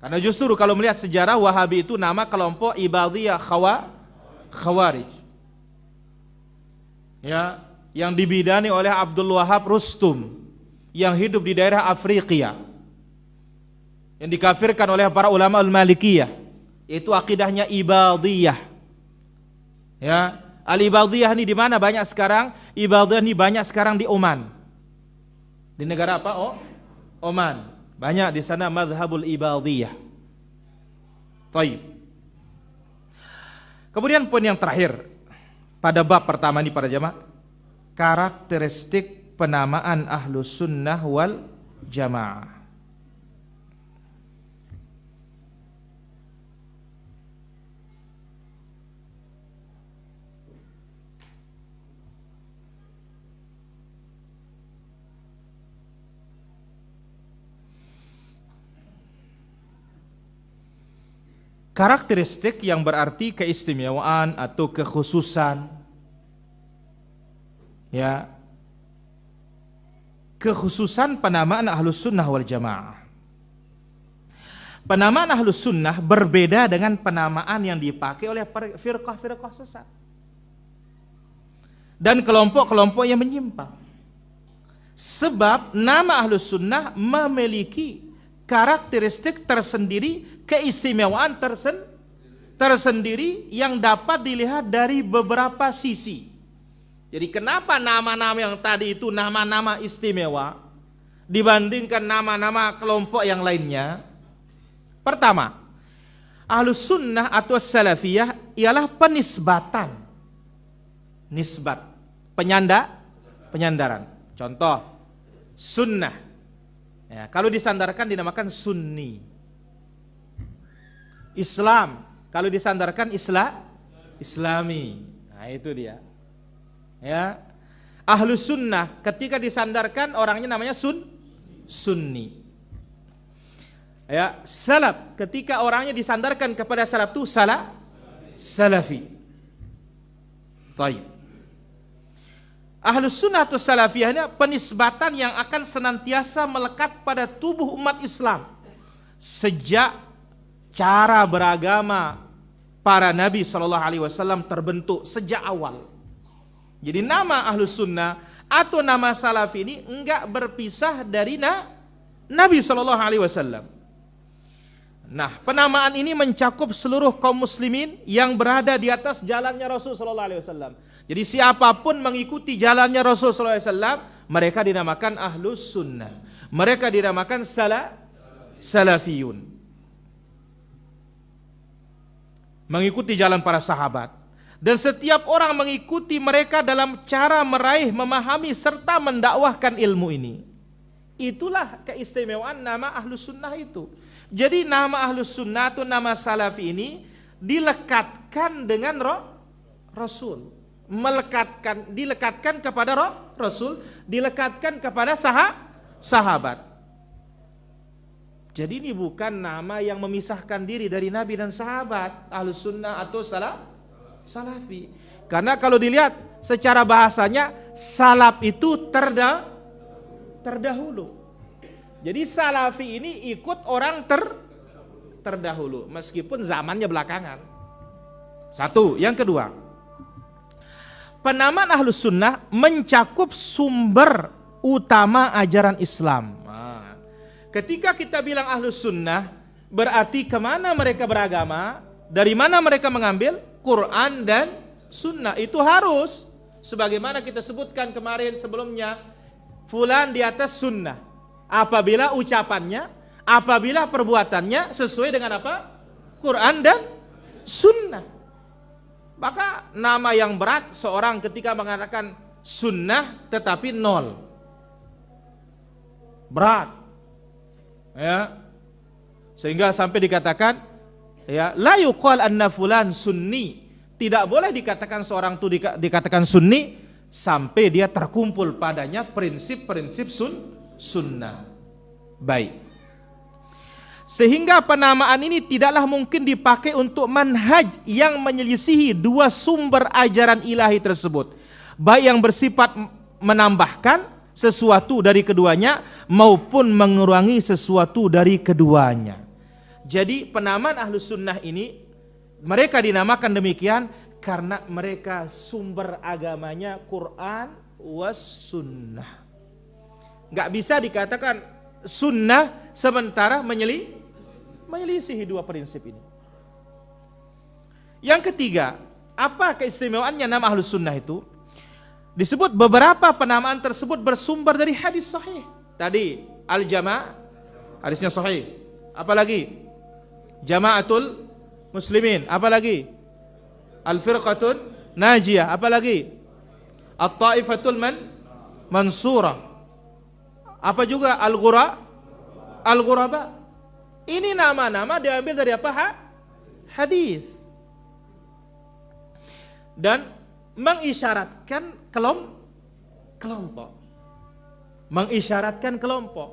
Karena justru kalau melihat sejarah, Wahabi itu nama kelompok Ibadiyah Khawarij. Ya, yang dibidani oleh Abdul Wahab Rustum yang hidup di daerah Afrika, yang dikafirkan oleh para ulama al-Malikiyah, yaitu akidahnya Ibadiyah. Ya, Al-Ibadiyah ini di mana banyak sekarang? Ibadiyah ini banyak sekarang di Oman. Di negara apa? Oh, Oman. Banyak di sana mazhabul Ibadiyah. Taib. Kemudian poin yang terakhir pada bab pertama ini para jamaah, karakteristik penamaan Ahlus Sunnah wal Jamaah. Karakteristik yang berarti keistimewaan atau kekhususan, ya, kekhususan penamaan Ahlus Sunnah wal Jamaah. Penamaan Ahlus Sunnah berbeda dengan penamaan yang dipakai oleh firqah-firqah sesat dan kelompok-kelompok yang menyimpang. Sebab nama Ahlus Sunnah memiliki karakteristik tersendiri, keistimewaan tersendiri yang dapat dilihat dari beberapa sisi. Jadi kenapa nama-nama yang tadi itu nama-nama istimewa dibandingkan nama-nama kelompok yang lainnya? Pertama, Ahlus Sunnah atau Salafiyah ialah penisbatan, nisbat, penyandaran. Contoh, sunnah. Ya, kalau disandarkan dinamakan sunni. Islam, kalau disandarkan islami. Nah, itu dia. Ya. Ahlus Sunnah ketika disandarkan orangnya namanya sunni. Ya, salaf ketika orangnya disandarkan kepada salaf itu salafi. Baik. Ahlus Sunnah atau Salafiyah ini penisbatan yang akan senantiasa melekat pada tubuh umat Islam sejak cara beragama para Nabi SAW terbentuk sejak awal. Jadi nama Ahlus Sunnah atau nama Salafi ini enggak berpisah dari Nabi SAW. Nah, penamaan ini mencakup seluruh kaum muslimin yang berada di atas jalannya Rasul SAW. Jadi siapapun mengikuti jalannya Rasul SAW, mereka dinamakan Ahlus Sunnah. Mereka dinamakan Salafiyun. Mengikuti jalan para sahabat. Dan setiap orang mengikuti mereka dalam cara meraih, memahami, serta mendakwahkan ilmu ini. Itulah keistimewaan nama Ahlus Sunnah itu. Jadi nama Ahlus Sunnah atau nama Salafi ini dilekatkan dengan Rasul. Dilekatkan kepada Rasul, dilekatkan kepada sahabat. Jadi ini bukan nama yang memisahkan diri dari Nabi dan sahabat, Ahlus Sunnah atau Salafi. Karena kalau dilihat secara bahasanya, salaf itu terdahulu. Jadi Salafi ini ikut orang terdahulu, meskipun zamannya belakangan. Satu, yang kedua, penamaan Ahlus Sunnah mencakup sumber utama ajaran Islam. Nah, ketika kita bilang Ahlus Sunnah, berarti kemana mereka beragama, dari mana mereka mengambil Quran dan Sunnah. Itu harus, sebagaimana kita sebutkan kemarin sebelumnya, fulan di atas Sunnah. Apabila ucapannya, apabila perbuatannya sesuai dengan apa? Quran dan Sunnah. Maka nama yang berat seorang ketika mengatakan sunnah tetapi nol. Berat. Ya. Sehingga sampai dikatakan ya, la yuqal anna fulan sunni. Tidak boleh dikatakan seorang itu dikatakan sunni sampai dia terkumpul padanya prinsip-prinsip sunnah. Baik. Sehingga penamaan ini tidaklah mungkin dipakai untuk manhaj yang menyelisihi dua sumber ajaran ilahi tersebut, baik yang bersifat menambahkan sesuatu dari keduanya maupun mengurangi sesuatu dari keduanya. Jadi penamaan Ahlus Sunnah ini mereka dinamakan demikian karena mereka sumber agamanya Quran was Sunnah. Gak bisa dikatakan Sunnah sementara menyelisihi dua prinsip ini. Yang ketiga, Apa keistimewaannya nama Ahlus Sunnah itu? Disebut beberapa penamaan tersebut bersumber dari hadis sahih. Tadi al-jama' hadisnya sahih. Apalagi? Jama'atul muslimin. Apalagi? Al-firqatul najiyah. Apalagi? At-taifatul mansurah. Apa juga? Al-ghuraba. Ini nama-nama diambil dari apa? Hadis. Dan mengisyaratkan kelompok. Mengisyaratkan kelompok.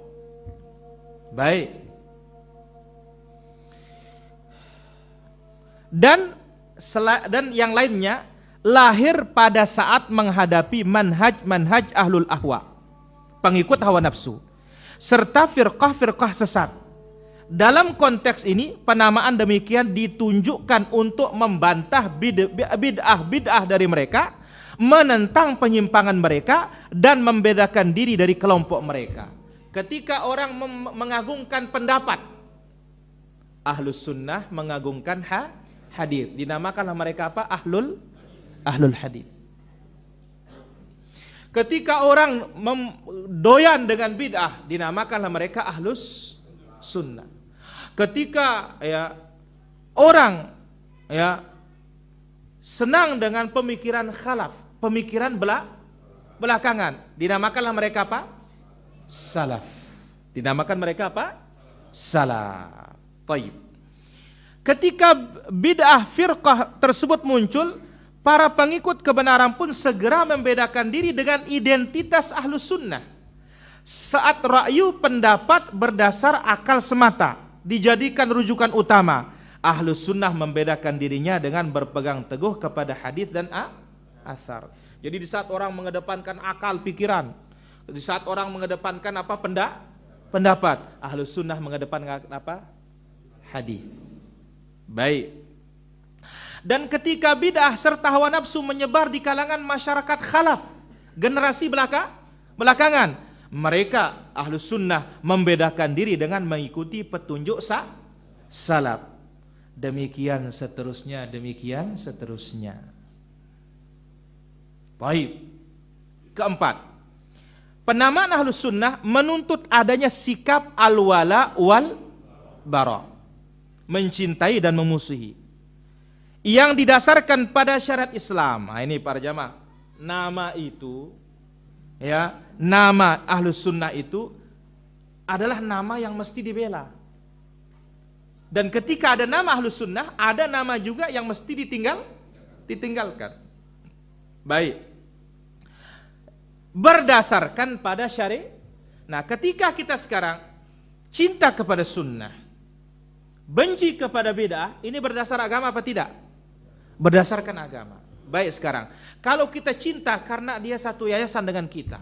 Baik. Dan yang lainnya lahir pada saat menghadapi manhaj ahlul ahwa, pengikut hawa nafsu, serta firqah sesat. Dalam konteks ini penamaan demikian ditunjukkan untuk membantah bid'ah dari mereka, menentang penyimpangan mereka, dan membedakan diri dari kelompok mereka. Ketika orang mengagungkan pendapat, Ahlus Sunnah mengagungkan hadis, dinamakanlah mereka apa? Ahlul hadis. Ketika orang doyan dengan bid'ah, dinamakanlah mereka Ahlus Sunnah. Ketika orang senang dengan pemikiran khalaf, pemikiran belakangan, dinamakanlah mereka apa? Salaf. Dinamakan mereka apa? Salaf. Taib. Ketika bid'ah firqah tersebut muncul, para pengikut kebenaran pun segera membedakan diri dengan identitas Ahlus Sunnah. Saat ra'yu pendapat berdasar akal semata dijadikan rujukan utama, Ahlus Sunnah membedakan dirinya dengan berpegang teguh kepada hadis dan athar. Jadi di saat orang mengedepankan akal pikiran, di saat orang mengedepankan apa? Pendapat, Ahlus Sunnah mengedepankan apa? Hadis. Baik. Dan ketika bid'ah serta hawa nafsu menyebar di kalangan masyarakat khalaf, generasi belakangan, mereka Ahlus Sunnah membedakan diri dengan mengikuti petunjuk salaf. Demikian seterusnya. Baik. Keempat, penamaan Ahlus Sunnah menuntut adanya sikap al-wala wal bara, mencintai dan memusuhi, yang didasarkan pada syariat Islam. Nah, ini para jamaah, nama itu nama Ahlus Sunnah itu adalah nama yang mesti dibela. Dan ketika ada nama Ahlus Sunnah, ada nama juga yang mesti ditinggalkan. Baik. Berdasarkan pada syariat. Nah, ketika kita sekarang cinta kepada sunnah, benci kepada bid'ah, ini berdasar agama apa tidak? Berdasarkan agama. Baik, sekarang kalau kita cinta karena dia satu yayasan dengan kita,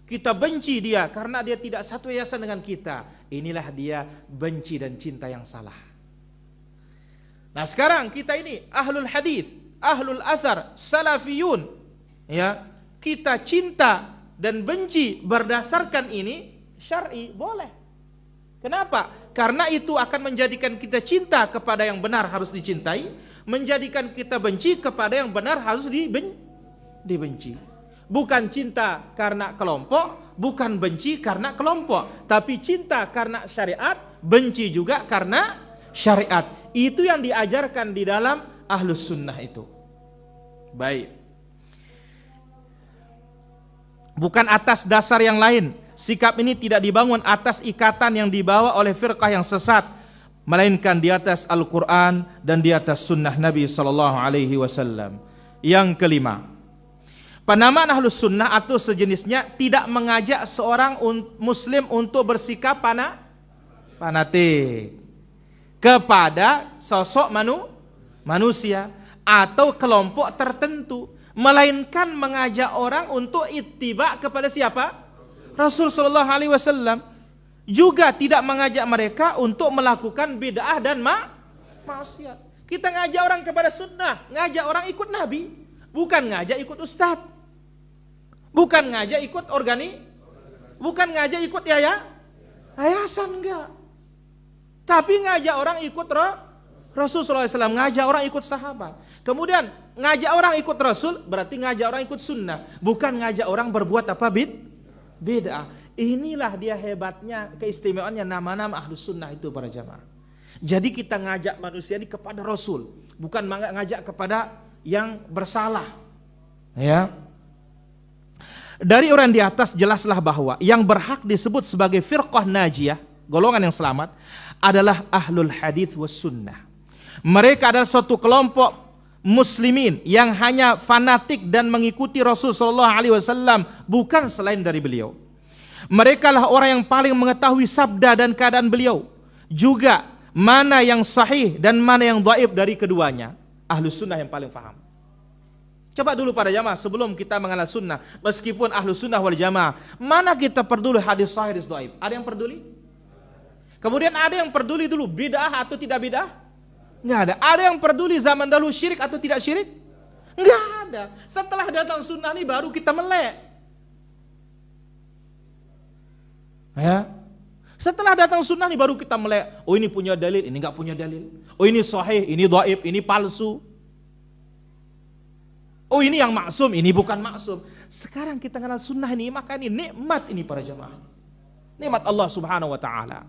kita benci dia karena dia tidak satu yayasan dengan kita, inilah dia benci dan cinta yang salah. Nah, sekarang kita ini ahlul hadis, ahlul athar, salafiyun, kita cinta dan benci berdasarkan ini syar'i, boleh. Kenapa? Karena itu akan menjadikan kita cinta kepada yang benar harus dicintai, menjadikan kita benci kepada yang benar harus dibenci. Bukan cinta karena kelompok, bukan benci karena kelompok, tapi cinta karena syariat, benci juga karena syariat. Itu yang diajarkan di dalam Ahlus Sunnah itu. Baik. Bukan atas dasar yang lain. Sikap ini tidak dibangun atas ikatan yang dibawa oleh firqah yang sesat, melainkan di atas Al-Quran dan di atas sunnah Nabi SAW. Yang kelima, penamaan Ahlus Sunnah atau sejenisnya tidak mengajak seorang muslim untuk bersikap fanatik kepada sosok manusia atau kelompok tertentu, melainkan mengajak orang untuk ittiba kepada siapa? Rasul sallallahu alaihi wasallam. Juga tidak mengajak mereka untuk melakukan bid'ah dan maksiat. Kita ngajak orang kepada sunnah, ngajak orang ikut Nabi, bukan ngajak ikut ustadz, bukan ngajak ikut bukan ngajak ikut yayasan, enggak. Tapi ngajak orang ikut Rasul SAW ngajak orang ikut sahabat. Kemudian ngajak orang ikut Rasul berarti ngajak orang ikut sunnah, bukan ngajak orang berbuat apa bid'ah. Inilah dia hebatnya, keistimewaannya nama-nama Ahlus Sunnah itu para jamaah. Jadi kita ngajak manusia ini kepada Rasul, bukan ngajak kepada yang bersalah. Ya. Dari orang di atas jelaslah bahwa yang berhak disebut sebagai firqah najiyah, golongan yang selamat, adalah ahlul hadith was sunnah. Mereka adalah suatu kelompok muslimin yang hanya fanatik dan mengikuti Rasul sallallahu alaihi wasallam, bukan selain dari beliau. Mereka lah orang yang paling mengetahui sabda dan keadaan beliau, juga mana yang sahih dan mana yang dhaif dari keduanya. Ahlus sunnah yang paling paham. Coba dulu para jamaah sebelum kita mengenal sunnah, meskipun Ahlus sunnah wal jamaah, mana kita peduli hadis sahih, hadis dhaif? Ada yang peduli? Kemudian ada yang peduli dulu bid'ah atau tidak bid'ah? Enggak ada. Ada yang peduli zaman dahulu syirik atau tidak syirik? Enggak ada. Setelah datang sunnah ini baru kita melek. Ya. Setelah datang sunnah ini baru kita melek. Oh ini punya dalil, ini enggak punya dalil. Oh ini sahih, ini dhaif, ini palsu. Oh ini yang maksum, ini bukan maksum. Sekarang kita kenal sunnah ini, maka ini nikmat ini para jamaah. Nikmat Allah Subhanahu wa taala.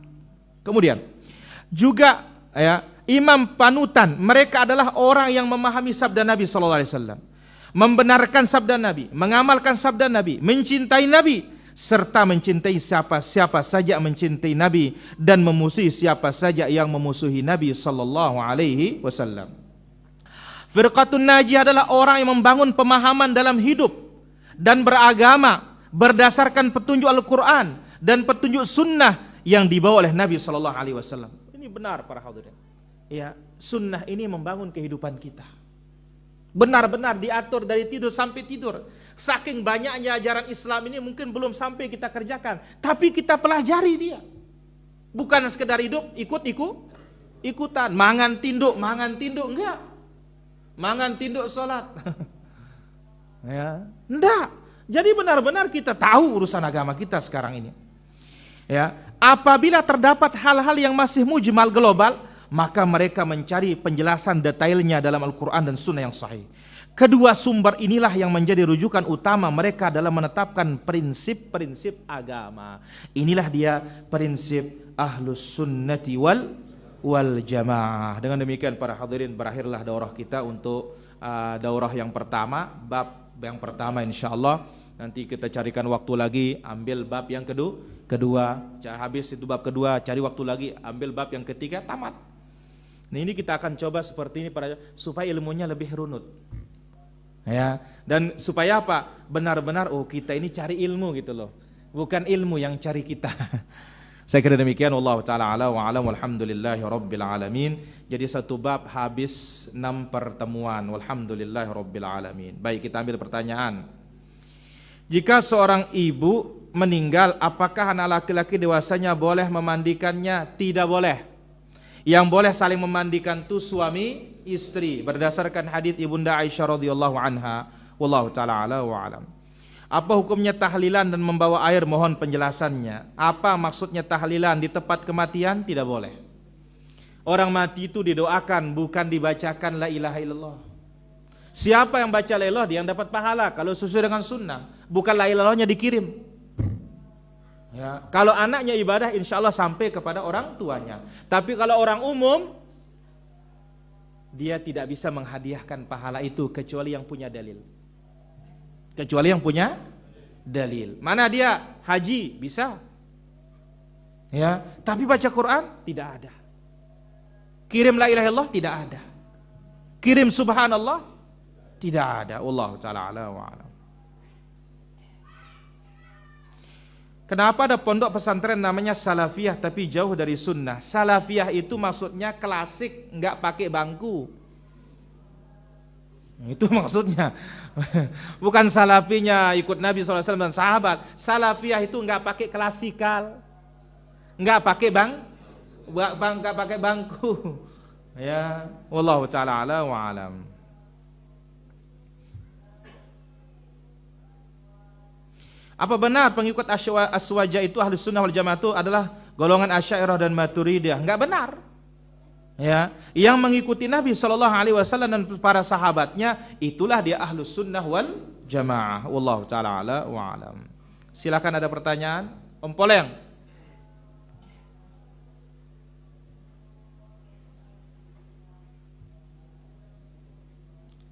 Kemudian juga ya, imam panutan mereka adalah orang yang memahami sabda Nabi sallallahu alaihi wasallam, membenarkan sabda Nabi, mengamalkan sabda Nabi, mencintai Nabi, serta mencintai siapa saja mencintai Nabi dan memusuhi siapa saja yang memusuhi Nabi sallallahu alaihi wasallam. Firqatun najiyah adalah orang yang membangun pemahaman dalam hidup dan beragama berdasarkan petunjuk Al-Quran dan petunjuk sunnah yang dibawa oleh Nabi sallallahu alaihi wasallam. Ini benar para hadirin. Ya, sunnah ini membangun kehidupan kita. Benar-benar diatur dari tidur sampai tidur. Saking banyaknya ajaran Islam ini mungkin belum sampai kita kerjakan, tapi kita pelajari dia. Bukan sekedar hidup ikutan, mangan tinduk, enggak. Mangan tinduk salat. Ya, enggak. Jadi benar-benar kita tahu urusan agama kita sekarang ini. Ya, apabila terdapat hal-hal yang masih mujmal global, maka mereka mencari penjelasan detailnya dalam Al-Quran dan Sunnah yang sahih. Kedua sumber inilah yang menjadi rujukan utama mereka dalam menetapkan prinsip-prinsip agama. Inilah dia prinsip Ahlus Sunnati wal Jamaah. Dengan demikian para hadirin, berakhirlah daurah kita untuk daurah yang pertama, bab yang pertama insyaallah. Nanti kita carikan waktu lagi, ambil bab yang kedua, habis itu bab kedua, cari waktu lagi, ambil bab yang ketiga, tamat. Nah ini kita akan coba seperti ini supaya ilmunya lebih runut. Ya, dan supaya apa? Benar-benar kita ini cari ilmu gitu loh. Bukan ilmu yang cari kita. Saya kira demikian, wallahu taala ala wa alam, walhamdulillahi rabbil alamin. Jadi satu bab habis 6 pertemuan, walhamdulillahi rabbil alamin. Baik, kita ambil pertanyaan. Jika seorang ibu meninggal, apakah anak laki-laki dewasanya boleh memandikannya? Tidak boleh. Yang boleh saling memandikan itu suami istri berdasarkan hadits Ibunda Aisyah radhiyallahu anha. Wallahu taala ala wa alam. Apa hukumnya tahlilan dan membawa air? Mohon penjelasannya. Apa maksudnya tahlilan di tempat kematian? Tidak boleh. Orang mati itu didoakan, bukan dibacakan la ilaha illallah. Siapa yang baca la ilaha dia yang dapat pahala kalau sesuai dengan sunnah. Bukan la ilahnya dikirim. Ya, kalau anaknya ibadah insya Allah sampai kepada orang tuanya. Tapi kalau orang umum, dia tidak bisa menghadiahkan pahala itu kecuali yang punya dalil. Kecuali yang punya dalil. Mana dia haji bisa, ya. Tapi baca Quran tidak ada. Kirim la ilaha illallah tidak ada. Kirim subhanallah tidak ada. Wallahu taala ala wa alam. Kenapa ada pondok pesantren namanya Salafiyah tapi jauh dari sunnah? Salafiyah itu maksudnya klasik, nggak pakai bangku. Itu maksudnya. Bukan salafinya ikut Nabi SAW dan sahabat. Salafiyah itu nggak pakai klasikal, nggak pakai nggak pakai bangku. Ya, wallahu taala ala wa alam. Apa benar pengikut Aswaja itu Ahlus Sunnah wal Jamaah itu adalah golongan Asy'ariyah dan Maturidiyah? Enggak benar. Ya, yang mengikuti Nabi Shallallahu Alaihi Wasallam dan para sahabatnya, itulah dia ahlus sunnah wal jamaah. Wallahu taala ala wa alam. Silakan ada pertanyaan, Om Poleng.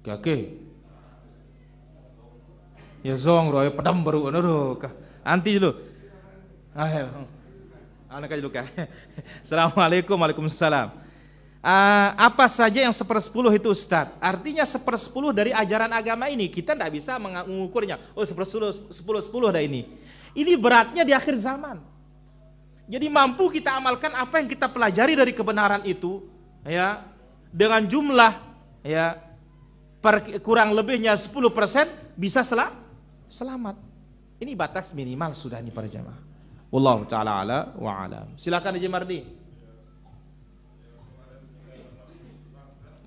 Oke. Ya zong roy pedam baru anti dulu. Ayo. Anak aja dulu kan. Assalamualaikum, waalaikumsalam. Apa saja yang 1/10 itu Ustadz? Artinya 1/10 dari ajaran agama ini. Kita tidak bisa mengukurnya. Oh 10 dah ini. Ini beratnya di akhir zaman. Jadi mampu kita amalkan apa yang kita pelajari dari kebenaran itu, ya, dengan jumlah, ya, kurang lebihnya 10% bisa selamat. Ini batas minimal sudah nih para jamaah. Wallahu taala ala wa alam. Silakan Haji Mardi.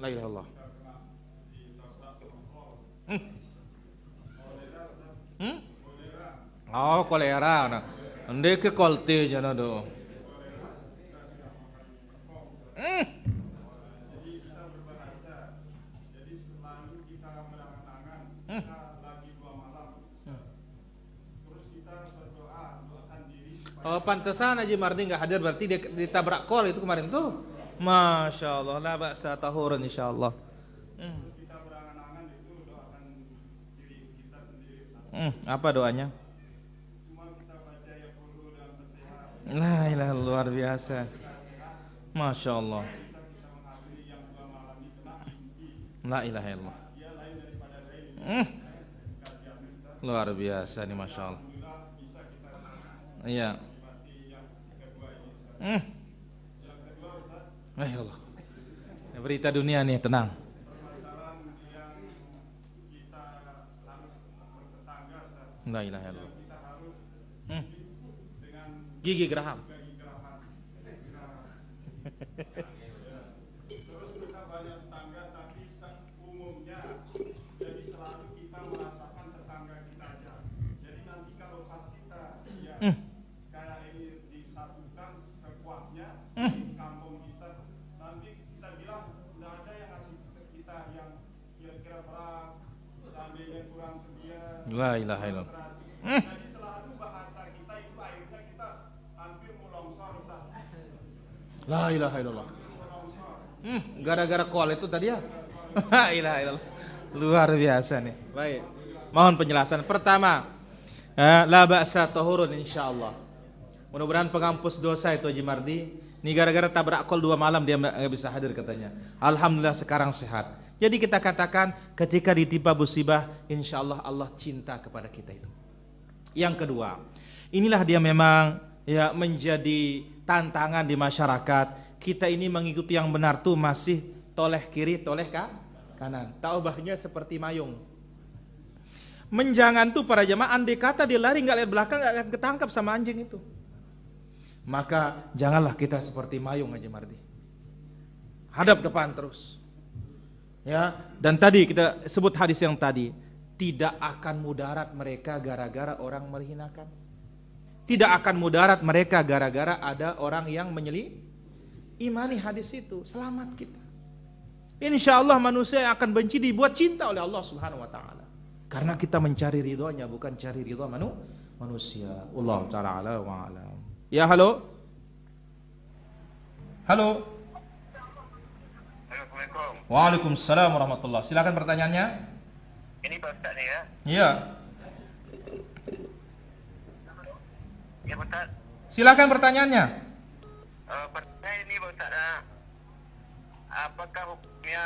La ilaha illallah. Oh, kolera nah. Ande ke kolte jana do. Jadi kita berbahasa. Jadi selalu kita menangan-tangan, kita lagi 2 malam. Terus kita berdoa, doakan diri supaya. Oh, pantesan Haji Mardi nggak hadir, berarti dia ditabrak kol itu kemarin tuh. Masya Allah, la ba'sa tahurun insyaallah. Terus kita berangan-angan itu doakan diri kita sendiri. Apa doanya? Cuma kita baca ya qulu dan Fatihah. La ilaha luar biasa. Masya Allah. Kita menghadiri yang 2 malam ini kena inti. La ilaha illallah. Dia lain daripada lain. Luar biasa nih Masya Allah. Alhamdulillah bisa kita Iya. nikmati yang kedua ini. Yang kedua Ustaz, Masya Allah. Berita dunia nih, tenang. permasalahan yang kita harus bertetangga Ustaz. La ilaha illallah. Kita harus dengan Gigi Graham. bagi gerahan. Terus kita banyak tetangga tapi umumnya jadi selalu kita merasakan tetangga kita aja. Jadi nanti kalau pas kita ya kayak ini disatukan kekuatnya di kampung kita, nanti kita bilang udah ada yang ngasih ke kita yang kira-kira beras, seandainya kurang sekian. La ilaha illallah. Jadi selalu bahasa kita itu akhirnya kita hampir mau longsor Ustaz. La ilaha illallah. Gara-gara call itu tadi ya. La ilaha illallah. Luar biasa nih. Baik. Mohon penjelasan. Pertama, la ba'sa tahurun insyaallah. Mudah-mudahan penghapus dosa itu Haji Mardi. Ini gara-gara tabrak call 2 malam dia nggak bisa hadir katanya. Alhamdulillah sekarang sehat. Jadi kita katakan ketika ditimpa musibah, insyaallah Allah cinta kepada kita itu. Yang kedua, inilah dia memang ya menjadi tantangan di masyarakat. Kita ini mengikuti yang benar tuh masih toleh kiri, toleh kanan. Taubahnya seperti mayung. Menjangan tuh para jemaah, andai kata dia lari nggak lihat belakang nggak akan ketangkap sama anjing itu. Maka janganlah kita seperti mayung Haji Mardi. Hadap depan terus. Ya, dan tadi kita sebut hadis yang tadi, tidak akan mudarat mereka gara-gara orang menghinakan. Tidak akan mudarat mereka gara-gara ada orang yang imani hadis itu. Selamat kita. Insya Allah manusia yang akan benci dibuat cinta oleh Allah Subhanahu Wa Taala. Karena kita mencari ridhonya, bukan cari ridho manusia. Allah Taala ala wa alam. Ya halo. Halo. Assalamualaikum. Waalaikumsalam warahmatullah. Silakan pertanyaannya. Ini Pak Ustaz nih ya. Iya. Ya Pak Ustaz. Silakan pertanyaannya. Pertanyaan ini Pak Ustaz. Apakah hukumnya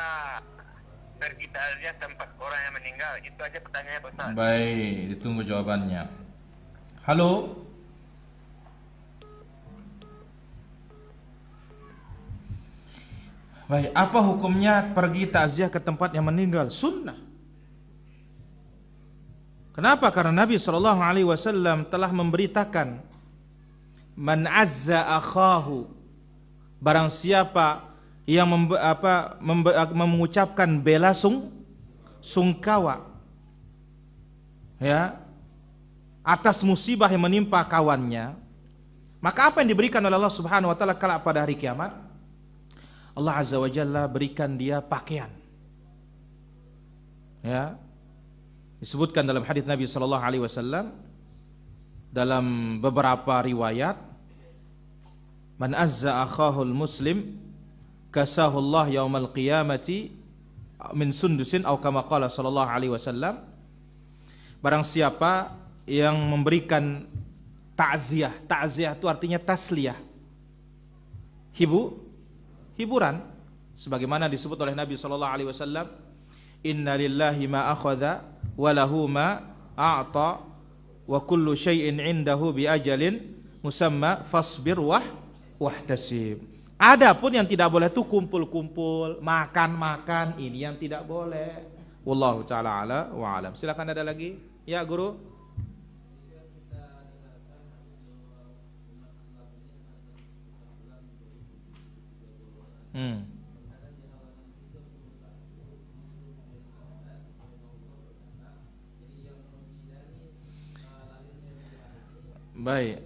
pergi ta'ziah tempat orang yang meninggal? Itu aja pertanyaannya Pak Ustaz. Baik, ditunggu jawabannya. Halo. Baik, apa hukumnya pergi takziah ke tempat yang meninggal? Sunnah. Kenapa? Karena Nabi SAW telah memberitakan, man azza akhahu, barang siapa yang mengucapkan bela sungkawa, ya, atas musibah yang menimpa kawannya, maka apa yang diberikan oleh Allah Subhanahu Wa Taala kala pada hari kiamat? Allah Azza wa Jalla berikan dia pakaian. Ya. Disebutkan dalam hadis Nabi sallallahu alaihi wasallam dalam beberapa riwayat, man azza akhahul muslim kasahullah yaumal qiyamati min sundusin atau kama qala sallallahu alaihi wasallam. Barang siapa yang memberikan ta'ziyah, ta'ziyah itu artinya tasliyah, hiburan, sebagaimana disebut oleh Nabi sallallahu alaihi wasallam, inna lillahi ma akhadha wa lahu ma a'ta wa kullu syai'in 'indahu bi ajalin musamma fasbir wahtasib. Adapun yang tidak boleh itu kumpul-kumpul, makan-makan, ini yang tidak boleh. Wallahu ta'ala ala wa alam. Silakan, ada lagi? Ya, Guru. Baik.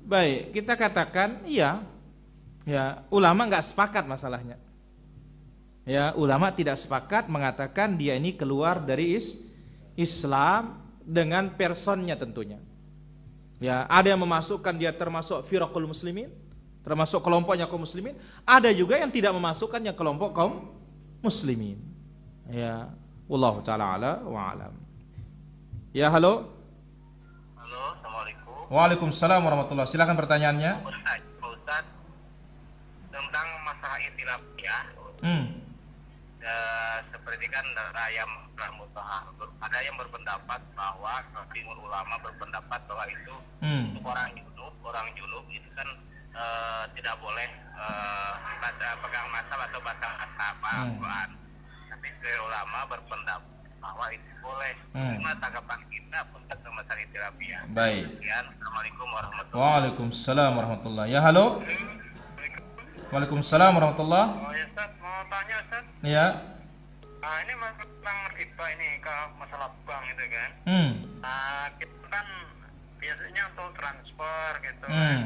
Baik, kita katakan iya. Ya, ulama enggak sepakat masalahnya. Ya, ulama tidak sepakat mengatakan dia ini keluar dari Islam dengan personnya tentunya. Ya, ada yang memasukkan dia termasuk firaqul muslimin, termasuk kelompoknya kaum muslimin, ada juga yang tidak memasukkannya kelompok kaum muslimin. Ya, wallahu taala ala wa alam. Ya, halo. Halo, assalamualaikum. Waalaikumsalam warahmatullahi. Silakan pertanyaannya. Ustaz, tentang masalah ikhtilafiyah. Seperti kan ayam mutahar, ada yang berpendapat bahwa timur ulama berpendapat bahwa itu untuk orang junub itu kan tidak boleh pegang masa atau baca Al-Quran. Tapi ulama berpendapat bahwa itu boleh. Gimana tanggapan kita tentang masalah ikhtilafiyah? Baik. Sekian, assalamualaikum warahmatullahi wabarakatuh. Waalaikumsalam warahmatullahi. Ya, halo. Waalaikumsalam warahmatullahi. Oh ya, Ustaz, mau tanya, Ustaz. Ya. Ini tentang riba ini, ke masalah bank itu kan. Kita kan biasanya untuk transfer gitu kan.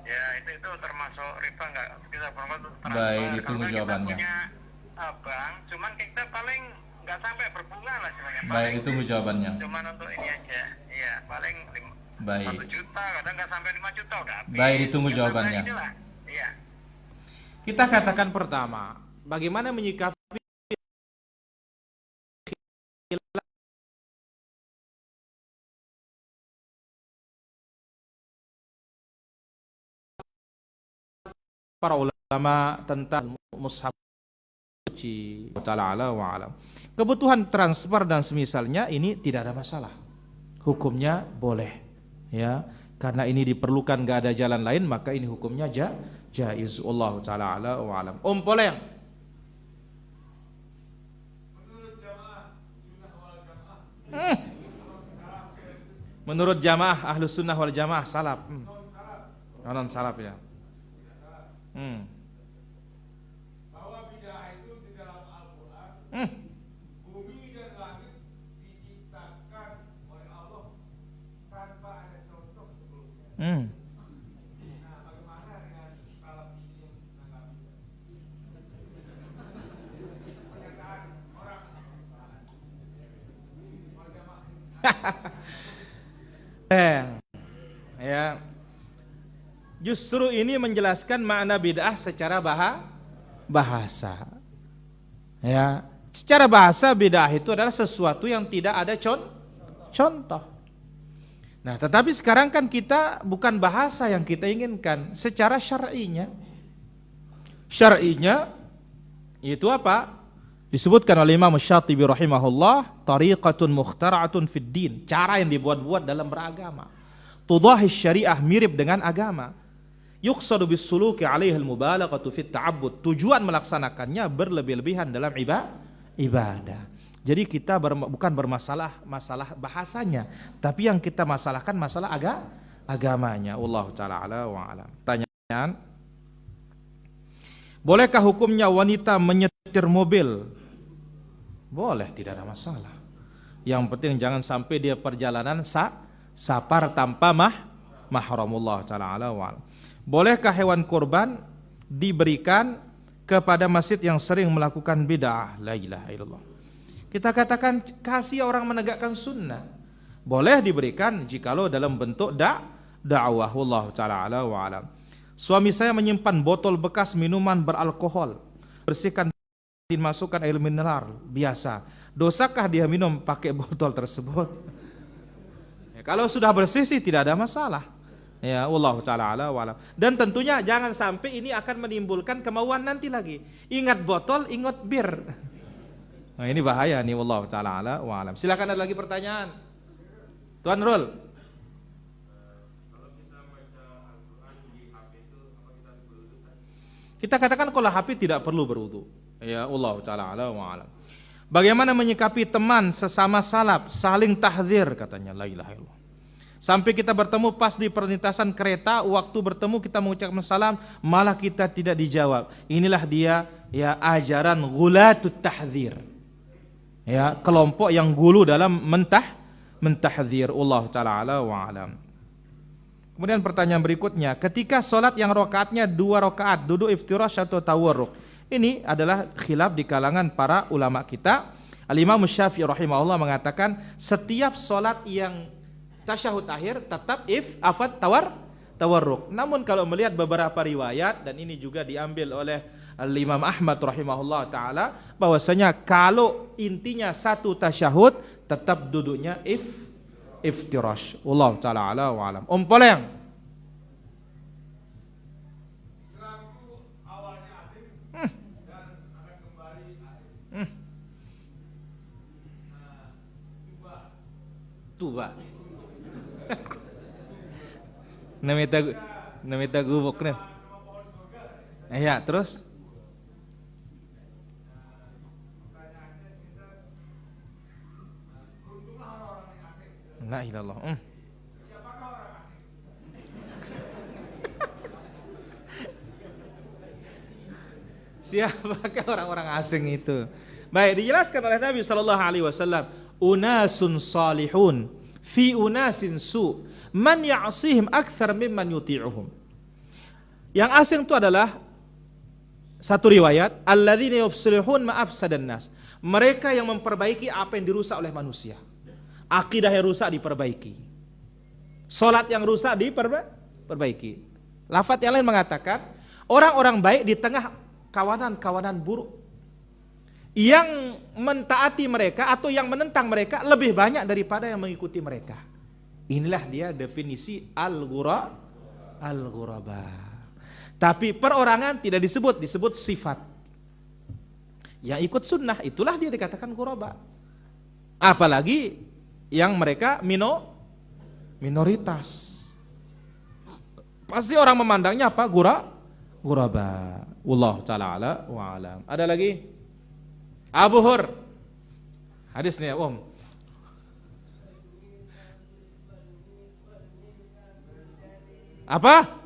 Ya, itu termasuk riba nggak? Kita perlu transfer. Baik, ditunggu jawabannya. Kita punya bank, cuman kita paling nggak sampai berbunga lah semuanya. Baik, ditunggu jawabannya. Cuman untuk ini aja. Iya, paling 1 juta, kadang nggak sampai 5 juta udah habis. Baik, ditunggu jawabannya. Iya. Kita katakan pertama, bagaimana menyikapi para ulama tentang mushaf suci. Ta'ala wa alam. Kebutuhan transfer dan semisalnya ini tidak ada masalah. Hukumnya boleh. Ya, karena ini diperlukan, enggak ada jalan lain, maka ini hukumnya jaiz. Wallahu ta'ala ala wa alam. Boleh. Menurut jamaah Ahlus Sunnah wal Jamaah salaf. Non salaf ya. Bahwa bid'ah itu di dalam Al-Quran, bumi dan langit diciptakan oleh Allah tanpa ada contoh sebelumnya. Nah, bagaimana dengan salaf ini yang menanggapi pernyataan orang Ya. Justru ini menjelaskan makna bid'ah secara bahasa. Ya, secara bahasa bid'ah itu adalah sesuatu yang tidak ada contoh. Nah, tetapi sekarang kan kita bukan bahasa yang kita inginkan, secara syar'inya. Syar'inya itu apa? Disebutkan oleh Imam Syatibi rahimahullah, tariqatun mukhtara'atun fid din, cara yang dibuat-buat dalam beragama. Tudahi syariah, mirip dengan agama. Yuqsadu bis-suluki 'alaihi al-mubalaghatu fit ta'abbud. Tujuan melaksanakannya berlebih-lebihan dalam ibadah. Jadi kita bukan bermasalah masalah bahasanya, tapi yang kita masalahkan masalah agamanya. Wallahu ta'ala ala wa alam. Pertanyaan: bolehkah hukumnya wanita menyetir mobil? Boleh, tidak ada masalah. Yang penting jangan sampai dia perjalanan safar tanpa mahramullah ta'ala wa alam. Bolehkah hewan kurban diberikan kepada masjid yang sering melakukan bid'ah? La ilaha illallah. Kita katakan kasih orang menegakkan sunnah. Boleh diberikan jikalau dalam bentuk dakwah. Wallahu ta'ala wa alam. Suami saya menyimpan botol bekas minuman beralkohol. Bersihkan, dimasukkan air mineral biasa. Dosakah dia minum pakai botol tersebut? Ya, kalau sudah bersih sih tidak ada masalah. Ya, wallahu ta'ala wa alam. Dan tentunya jangan sampai ini akan menimbulkan kemauan nanti lagi. Ingat botol, ingat bir. Nah, ini bahaya nih, wallahu ta'ala wa alam. Silakan, ada lagi pertanyaan. Tuan Rul. Kita katakan kalau HP tidak perlu berwudu. Ya, wallahu ta'ala wa alam. Bagaimana menyikapi teman sesama salaf, saling tahdzir katanya, la ilaha illallah. Sampai kita bertemu pas di perlintasan kereta, waktu bertemu kita mengucapkan salam, malah kita tidak dijawab. Inilah dia ya ajaran ghulatut tahdzir. Ya, kelompok yang gulu dalam mentahdzir. Allah ta'ala wa alam. Kemudian pertanyaan berikutnya, ketika sholat yang rakaatnya 2 rakaat, duduk iftirash atau tawarruk, ini adalah khilaf di kalangan para ulama kita. Al-Imam Syafi'i rahimahullah mengatakan setiap sholat yang tasyahud akhir tetap tawarruk. Namun kalau melihat beberapa riwayat, dan ini juga diambil oleh Al-Imam Ahmad rahimahullah ta'ala, bahwasanya kalau intinya satu tasyahud tetap duduknya iftirash. Allah ta'ala ala wa alam. Poleng. Islamku awalnya asing dan akan kembali asing. Tuba. Namita gubuk nih. Ya, terus? La ilallah. Siapakah orang asing? Siapakah orang-orang asing itu? Baik, dijelaskan oleh Nabi sallallahu alaihi wasallam, unasun salihun fi unasin su, man ya'sihim akthar mimman yuti'uhum. Yang asing itu adalah satu riwayat, alladzina yufsilihun ma afsadan nas. Mereka yang memperbaiki apa yang dirusak oleh manusia. Akidah yang rusak diperbaiki. Salat yang rusak diperbaiki. Lafaz yang lain mengatakan, orang-orang baik di tengah kawanan-kawanan buruk. Yang mentaati mereka atau yang menentang mereka lebih banyak daripada yang mengikuti mereka. Inilah dia definisi al-ghuraba. Tapi perorangan tidak disebut sifat. Yang ikut sunnah itulah dia dikatakan ghuraba. Apalagi yang mereka minoritas. Pasti orang memandangnya apa? Ghuraba. Wallahu ta'ala wa alam. Ada lagi? Abu Hur. Hadis nih, Om. Apa?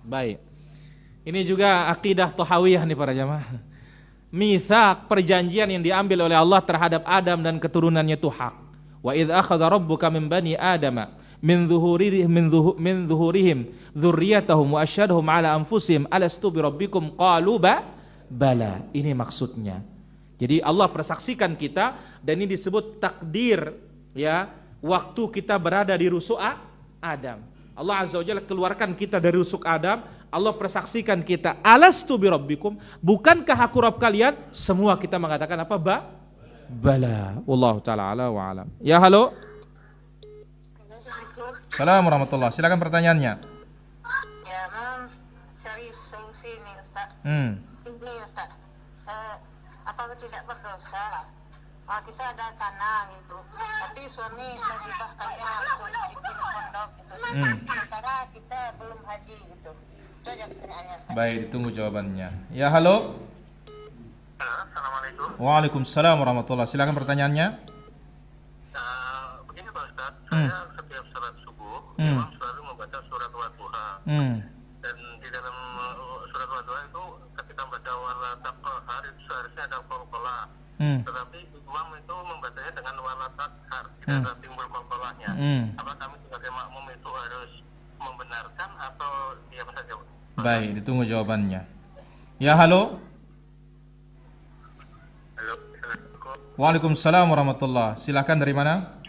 Baik. Ini juga akidah Tahawiyah nih para jamaah. Mitsaq, perjanjian yang diambil oleh Allah terhadap Adam dan keturunannya itu hak. Wa idz akhadha rabbuka min bani adama min zuhurihim dzurriyyatahum wa asyhadahum ala anfusihim alastu bi rabbikum qalu bala. Ini maksudnya. Jadi Allah persaksikan kita, dan ini disebut takdir, ya, waktu kita berada di rusuk Adam. Allah Azza wa Jalla keluarkan kita dari rusuk Adam, Allah persaksikan kita, alastu bi rabbikum, bukankah aku Rabb kalian? Semua kita mengatakan apa? Bala. Wallahu ta'ala ala wa alam. Ya, halo. Assalamualaikum warahmatullahi. Silakan pertanyaannya. Ya, cari solusi ini, Ustaz. Ini, Ustaz. Apakah tidak berdosa? Kita ada tanah gitu, tapi suami menghibahkannya untuk bikin pondok gitu. Sementara kita belum haji gitu. Itu aja pertanyaannya, Ustaz. Baik, ditunggu jawabannya. Ya, halo. Assalamualaikum. Waalaikumsalam warahmatullahi. Silakan pertanyaannya. Begini Pak Ustaz, saya setiap salat subuh imam selalu membaca surat Wadduha. Dan di dalam karena timbul kolkolahnya. Apa kami sebagai makmum itu harus membenarkan atau diam saja? Baik, ditunggu jawabannya. Ya, halo. Halo, Assalamualaikum. Waalaikumsalam warahmatullah. Silakan, dari mana?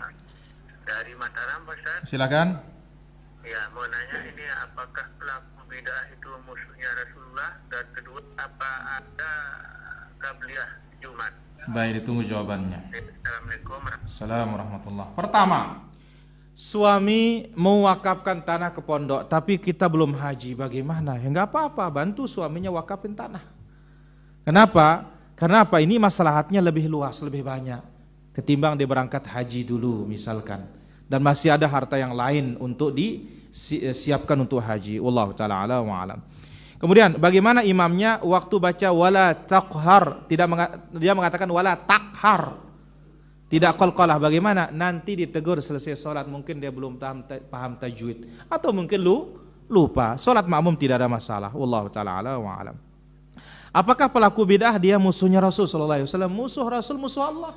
Dari Mataram, Pak Ustaz. Silakan. Ya, mau nanya ini apakah pelaku bid'ah itu musuhnya Rasulullah, dan kedua apa ada qabliyah Jumat? Baik, ditunggu jawabannya. Assalamualaikum. Assalamualaikum warahmatullah. Pertama, suami mewakafkan tanah ke pondok, tapi kita belum haji, bagaimana? Ya enggak apa-apa, bantu suaminya wakafin tanah. Kenapa? Karena apa? Ini maslahatnya lebih luas, lebih banyak ketimbang dia berangkat haji dulu misalkan, dan masih ada harta yang lain untuk disiapkan untuk haji. Wallahu taala a'lam wa a'lam. Kemudian bagaimana imamnya waktu baca wala taqhar, dia mengatakan wala takhar, tidak qalqalah, bagaimana? Nanti ditegur selesai salat, mungkin dia belum paham tajwid atau mungkin lupa. Salat makmum tidak ada masalah. Wallahu taala a'lam wa a'lam. Apakah pelaku bid'ah dia musuhnya Rasul sallallahu alaihi wasallam? Musuh Rasul, musuh Allah.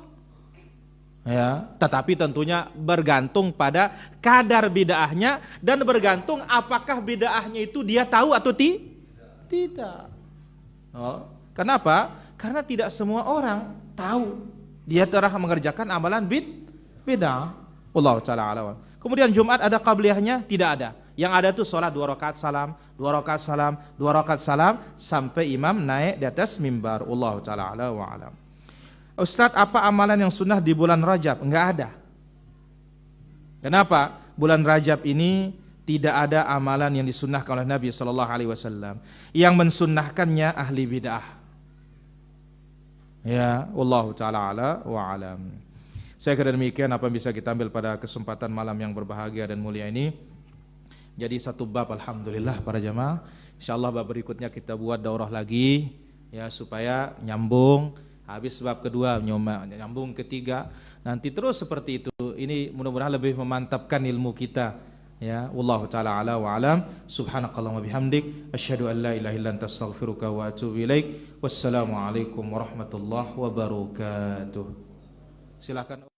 Ya, tetapi tentunya bergantung pada kadar bid'ahnya dan bergantung apakah bid'ahnya itu dia tahu atau tidak. Oh, kenapa? Karena tidak semua orang tahu dia telah mengerjakan amalan bid'ah. Wallahu taala a'lam. Kemudian Jumat ada qabliyahnya? Tidak ada. Yang ada itu sholat 2 rakaat salam, 2 rakaat salam, 2 rakaat salam sampai imam naik di atas mimbar. Wallahu taala a'lam wa a'lam. Ustaz, apa amalan yang sunnah di bulan Rajab? Enggak ada. Kenapa? Bulan Rajab ini tidak ada amalan yang disunnahkan oleh Nabi sallallahu alaihi wasallam. Yang mensunnahkannya ahli bid'ah. Ya, wallahu taala ala wa alam. Saya kira demikian apa yang bisa kita ambil pada kesempatan malam yang berbahagia dan mulia ini. Jadi satu bab, alhamdulillah para jamaah. Insyaallah bab berikutnya kita buat daurah lagi ya, supaya nyambung. Habis bab kedua nyambung ketiga, nanti terus seperti itu. Ini mudah-mudahan lebih memantapkan ilmu kita. Ya, wallahu taala ala wa alam. Subhanakallahumma bihamdik, asyhadu an la ilaha illa anta astaghfiruka wa atubu ilaik. Wassalamu alaikum warahmatullahi wabarakatuh. Silakan.